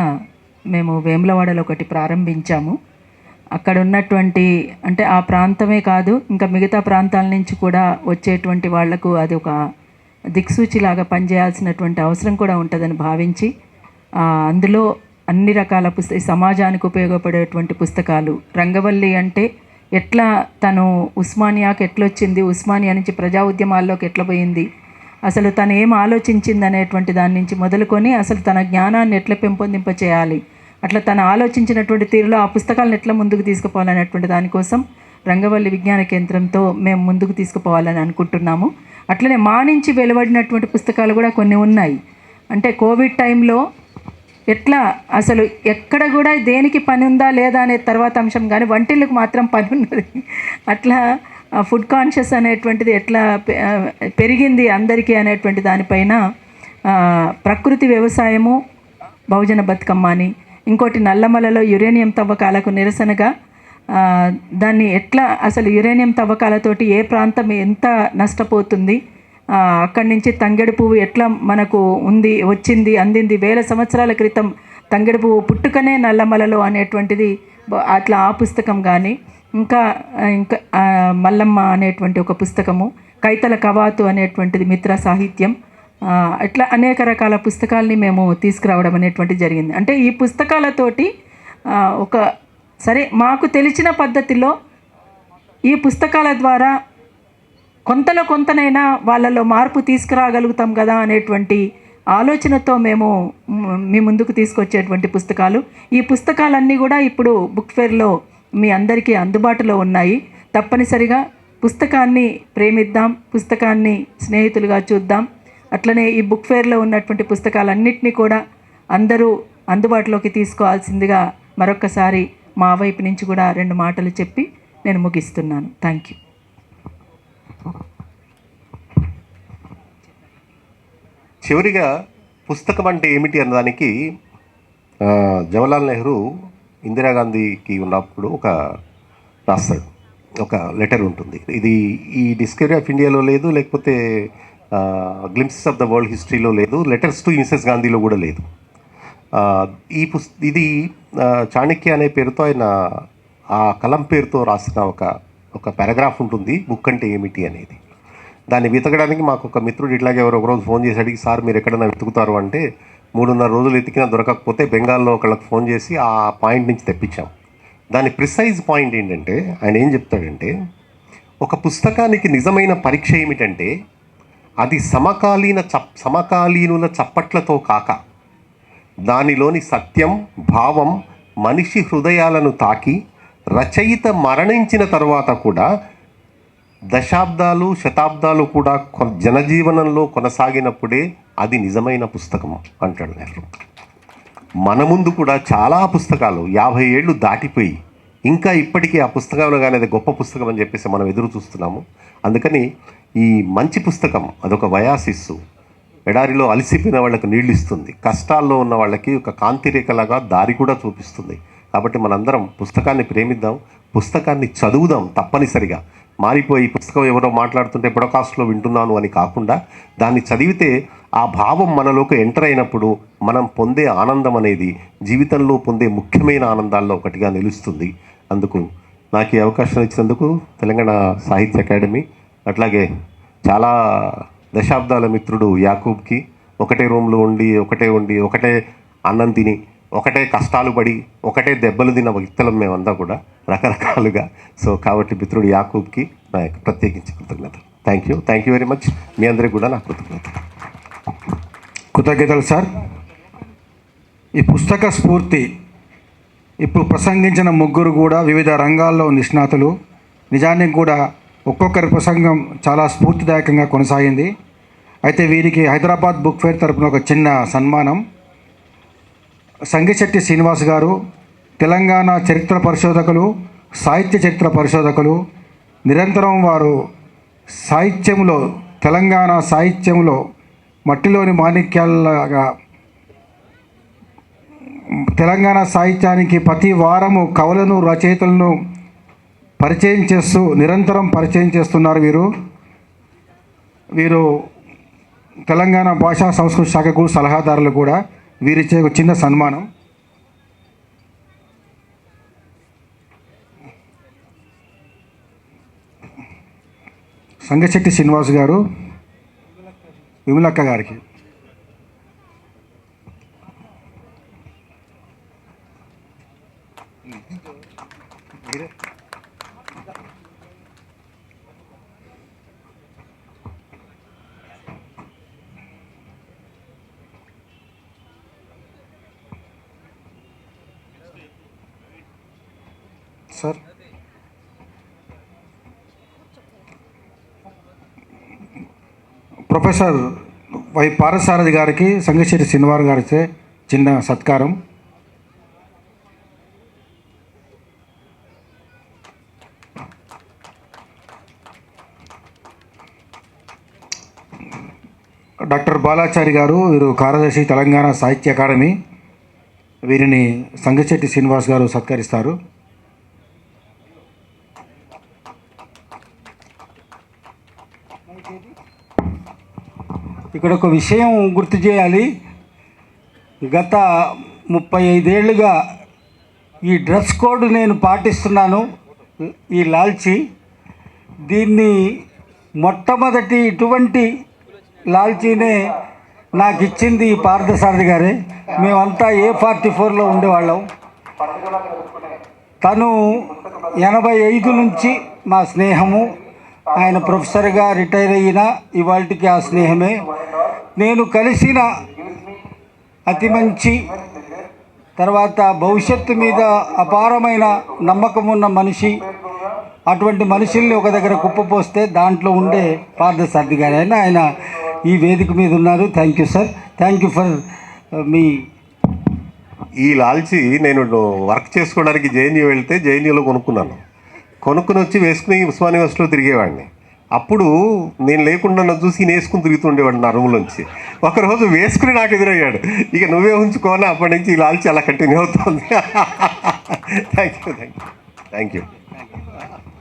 మేము వేములవాడలో ఒకటి ప్రారంభించాము. అక్కడ ఉన్నటువంటి అంటే ఆ ప్రాంతమే కాదు ఇంకా మిగతా ప్రాంతాల నుంచి కూడా వచ్చేటువంటి వాళ్లకు అది ఒక దిక్సూచిలాగా పనిచేయాల్సినటువంటి అవసరం కూడా ఉంటుందని భావించి అందులో అన్ని రకాల సమాజానికి ఉపయోగపడేటువంటి పుస్తకాలు. రంగవల్లి అంటే ఎట్లా తను ఉస్మానియాకి ఎట్లొచ్చింది, ఉస్మానియా నుంచి ప్రజా ఉద్యమాల్లోకి ఎట్లా పోయింది, అసలు తను ఏం ఆలోచించింది అనేటువంటి దాని నుంచి మొదలుకొని అసలు తన జ్ఞానాన్ని ఎట్లా పెంపొందింప చేయాలి, అట్లా తను ఆలోచించినటువంటి తీరులో ఆ పుస్తకాలను ఎట్లా ముందుకు తీసుకుపోవాలనేటువంటి దానికోసం రంగవల్లి విజ్ఞాన కేంద్రంతో మేము ముందుకు తీసుకుపోవాలని అనుకుంటున్నాము. అట్లనే మా నుంచి వెలువడినటువంటి పుస్తకాలు కూడా కొన్ని ఉన్నాయి. అంటే కోవిడ్ టైంలో ఎట్లా అసలు ఎక్కడ కూడా దేనికి పని ఉందా లేదా అనే తర్వాత అంశం, కానీ వంటిళ్ళకు మాత్రం పని ఉన్నది. అట్లా ఫుడ్ కాన్షియస్ అనేటువంటిది ఎట్లా పెరిగింది అందరికీ అనేటువంటి దానిపైన ప్రకృతి వ్యవసాయము, బహుజన బతుకమ్మ అని, ఇంకోటి నల్లమలలో యురేనియం తవ్వకాలకు నిరసనగా దాన్ని ఎట్లా అసలు యురేనియం తవ్వకాలతోటి ఏ ప్రాంతం ఎంత నష్టపోతుంది, అక్కడి నుంచి తంగెడు పువ్వు ఎట్లా మనకు వచ్చింది అందింది, 1000 సంవత్సరాల క్రితం తంగెడు పువ్వు పుట్టుకనే నల్లమలలో అనేటువంటిది అట్లా ఆ పుస్తకం కానీ, ఇంకా మల్లమ్మ అనేటువంటి ఒక పుస్తకము, కైతల కవాతు అనేటువంటిది మిత్ర సాహిత్యం, ఇట్లా అనేక రకాల పుస్తకాలని మేము తీసుకురావడం అనేటువంటిది జరిగింది. అంటే ఈ పుస్తకాలతోటి ఒక సరే మాకు తెలిసిన పద్ధతిలో ఈ పుస్తకాల ద్వారా కొంతలో కొంతనైనా వాళ్ళలో మార్పు తీసుకురాగలుగుతాం కదా అనేటువంటి ఆలోచనతో మేము మీ ముందుకు తీసుకొచ్చేటువంటి పుస్తకాలు. ఈ పుస్తకాలన్నీ కూడా ఇప్పుడు బుక్ ఫేర్లో మీ అందరికీ అందుబాటులో ఉన్నాయి. తప్పనిసరిగా పుస్తకాన్ని ప్రేమిద్దాం, పుస్తకాన్ని స్నేహితులుగా చూద్దాం. అట్లనే ఈ బుక్ ఫేర్లో ఉన్నటువంటి పుస్తకాలన్నింటినీ కూడా అందరూ అందుబాటులోకి తీసుకోవాల్సిందిగా మరొక్కసారి మా వైపు నుంచి కూడా 2 మాటలు చెప్పి నేను ముగిస్తున్నాను. Thank you. చివరిగా పుస్తకం అంటే ఏమిటి అన్నదానికి జవహర్లాల్ నెహ్రూ ఇందిరాగాంధీకి ఉన్నప్పుడు రాస్తాడు, ఒక లెటర్ ఉంటుంది. ఇది ఈ డిస్కవరీ ఆఫ్ ఇండియాలో లేదు, లేకపోతే గ్లింప్సెస్ ఆఫ్ ద వరల్డ్ హిస్టరీలో లేదు, లెటర్స్ టు మిసెస్ గాంధీలో కూడా లేదు. ఇది చాణక్య అనే పేరుతో ఆయన ఆ కలం పేరుతో రాసిన ఒక పారాగ్రాఫ్ ఉంటుంది, బుక్ అంటే ఏమిటి అనేది. దాన్ని వెతకడానికి మాకు ఒక మిత్రుడు ఇట్లాగే ఒకరోజు ఫోన్ చేసి అడిగి, సార్ మీరు ఎక్కడైనా వెతుకుతారు అంటే 3.5 రోజులు ఎతికినా దొరకకపోతే బెంగాల్లో ఒకళ్ళకి ఫోన్ చేసి ఆ పాయింట్ నుంచి తెప్పించాం. దాని ప్రిసైజ్ పాయింట్ ఏంటంటే ఆయన ఏం చెప్తాడంటే, ఒక పుస్తకానికి నిజమైన పరీక్ష ఏమిటంటే అది సమకాలీనుల చప్పట్లతో కాక దానిలోని సత్యం, భావం మనిషి హృదయాలను తాకి రచయిత మరణించిన తర్వాత కూడా దశాబ్దాలు శతాబ్దాలు కూడా జనజీవనంలో కొనసాగినప్పుడే అది నిజమైన పుస్తకం అంటాడు నెహ్రూ. మన ముందు కూడా చాలా పుస్తకాలు 50 ఏళ్ళు దాటిపోయి ఇంకా ఇప్పటికీ ఆ పుస్తకంలో కానీ అది గొప్ప పుస్తకం అని చెప్పేసి మనం ఎదురు చూస్తున్నాము. అందుకని ఈ మంచి పుస్తకం అదొక వయాసిస్సు, ఎడారిలో అలసిపోయిన వాళ్ళకి నీళ్ళు ఇస్తుంది, కష్టాల్లో ఉన్న వాళ్ళకి ఒక కాంతిరేఖలాగా దారి కూడా చూపిస్తుంది. కాబట్టి మనందరం పుస్తకాన్ని ప్రేమిద్దాం, పుస్తకాన్ని చదువుదాం. తప్పనిసరిగా మారిపోయి పుస్తకం ఎవరో మాట్లాడుతుంటే బ్రాడ్కాస్ట్లో వింటున్నాను అని కాకుండా దాన్ని చదివితే ఆ భావం మనలోకి ఎంటర్ అయినప్పుడు మనం పొందే ఆనందం అనేది జీవితంలో పొందే ముఖ్యమైన ఆనందాల్లో ఒకటిగా నిలుస్తుంది. అందుకు నాకు ఈ అవకాశం ఇచ్చినందుకు తెలంగాణ సాహిత్య అకాడమీ, అట్లాగే చాలా దశాబ్దాల మిత్రుడు యాకూబ్కి, ఒకటే రూమ్లో ఉండి ఒకటే అన్నం తిని ఒకటే కష్టాలు పడి ఒకటే దెబ్బలు తిన్న వ్యక్తులం మేమంతా కూడా రకరకాలుగా. సో కాబట్టి మిత్రుడు యాకూబ్కి నా యొక్క ప్రత్యేకించి కృతజ్ఞతలు. Thank you very much. మీ అందరికీ కూడా నా కృతజ్ఞతలు సార్. ఈ పుస్తక స్ఫూర్తి ఇప్పుడు ప్రసంగించిన ముగ్గురు కూడా వివిధ రంగాల్లో నిష్ణాతులు. నిజానికి కూడా ఒక్కొక్కరి ప్రసంగం చాలా స్ఫూర్తిదాయకంగా కొనసాగింది. అయితే వీరికి హైదరాబాద్ బుక్ ఫేర్ తరపున ఒక చిన్న సన్మానం. సంగిశెట్టి శ్రీనివాస్ గారు తెలంగాణ చరిత్ర పరిశోధకులు, సాహిత్య చరిత్ర పరిశోధకులు. నిరంతరం వారు సాహిత్యంలో, తెలంగాణ సాహిత్యంలో మట్టిలోని మాణిక్యాలగా తెలంగాణ సాహిత్యానికి ప్రతి వారము కవులను, రచయితలను నిరంతరం పరిచయం చేస్తున్నారు. వీరు తెలంగాణ భాషా సంస్కృతి శాఖకు సలహాదారులు కూడా వీరిచ్చే ఒక చిన్న సన్మానం. సంగశెట్టి శ్రీనివాస్ గారు విమలక్క గారికి. సార్ ప్రొఫెసర్ వై పారసారథి గారికి సంగశెట్టి శ్రీనివాస్ గారిచే చిన్న సత్కారం. డాక్టర్ బాలాచారి గారు, వీరు కార్యదర్శి తెలంగాణ సాహిత్య అకాడమీ. వీరిని సంగశెట్టి శ్రీనివాస్ గారు సత్కరిస్తారు. ఇక్కడ ఒక విషయం గుర్తు చేయాలి. గత 35 ఏళ్ళుగా ఈ డ్రెస్ కోడ్ నేను పాటిస్తున్నాను. ఈ లాల్చి దీన్ని మొట్టమొదటి ఇటువంటి లాల్చీనే నాకు ఇచ్చింది ఈ పార్థసారథి గారే. మేమంతా A44లో ఉండేవాళ్ళం. తను 85 నుంచి మా స్నేహము. ఆయన ప్రొఫెసర్గా రిటైర్ అయిన ఇవాళకి ఆ స్నేహమే. నేను కలిసిన అతి మంచి, తర్వాత భవిష్యత్తు మీద అపారమైన నమ్మకం ఉన్న మనిషి. అటువంటి మనుషుల్ని ఒక దగ్గర కుప్పపోస్తే దాంట్లో ఉండే పార్థసారథి గారు. ఆయన ఈ వేదిక మీద ఉన్నారు. Thank you sir. Thank you for me. ఈ లాల్చి నేను వర్క్ చేసుకోవడానికి జేఎన్యూ వెళ్తే జేఎన్యూలో కొనుక్కున్నాను. కొనుక్కుని వచ్చి వేసుకుని ఉస్మానియా యూనివర్సిటీలో తిరిగేవాడిని. అప్పుడు నేను లేకుండా నన్ను చూసి ఈయన వేసుకుని తిరుగుతుండేవాడు నా రూమ్లోంచి. ఒకరోజు వేసుకుని నాకు ఎదురయ్యాడు. ఇక నువ్వే ఉంచుకోని అప్పటి నుంచి ఈ లాల్చి అలా కంటిన్యూ అవుతుంది. Thank you.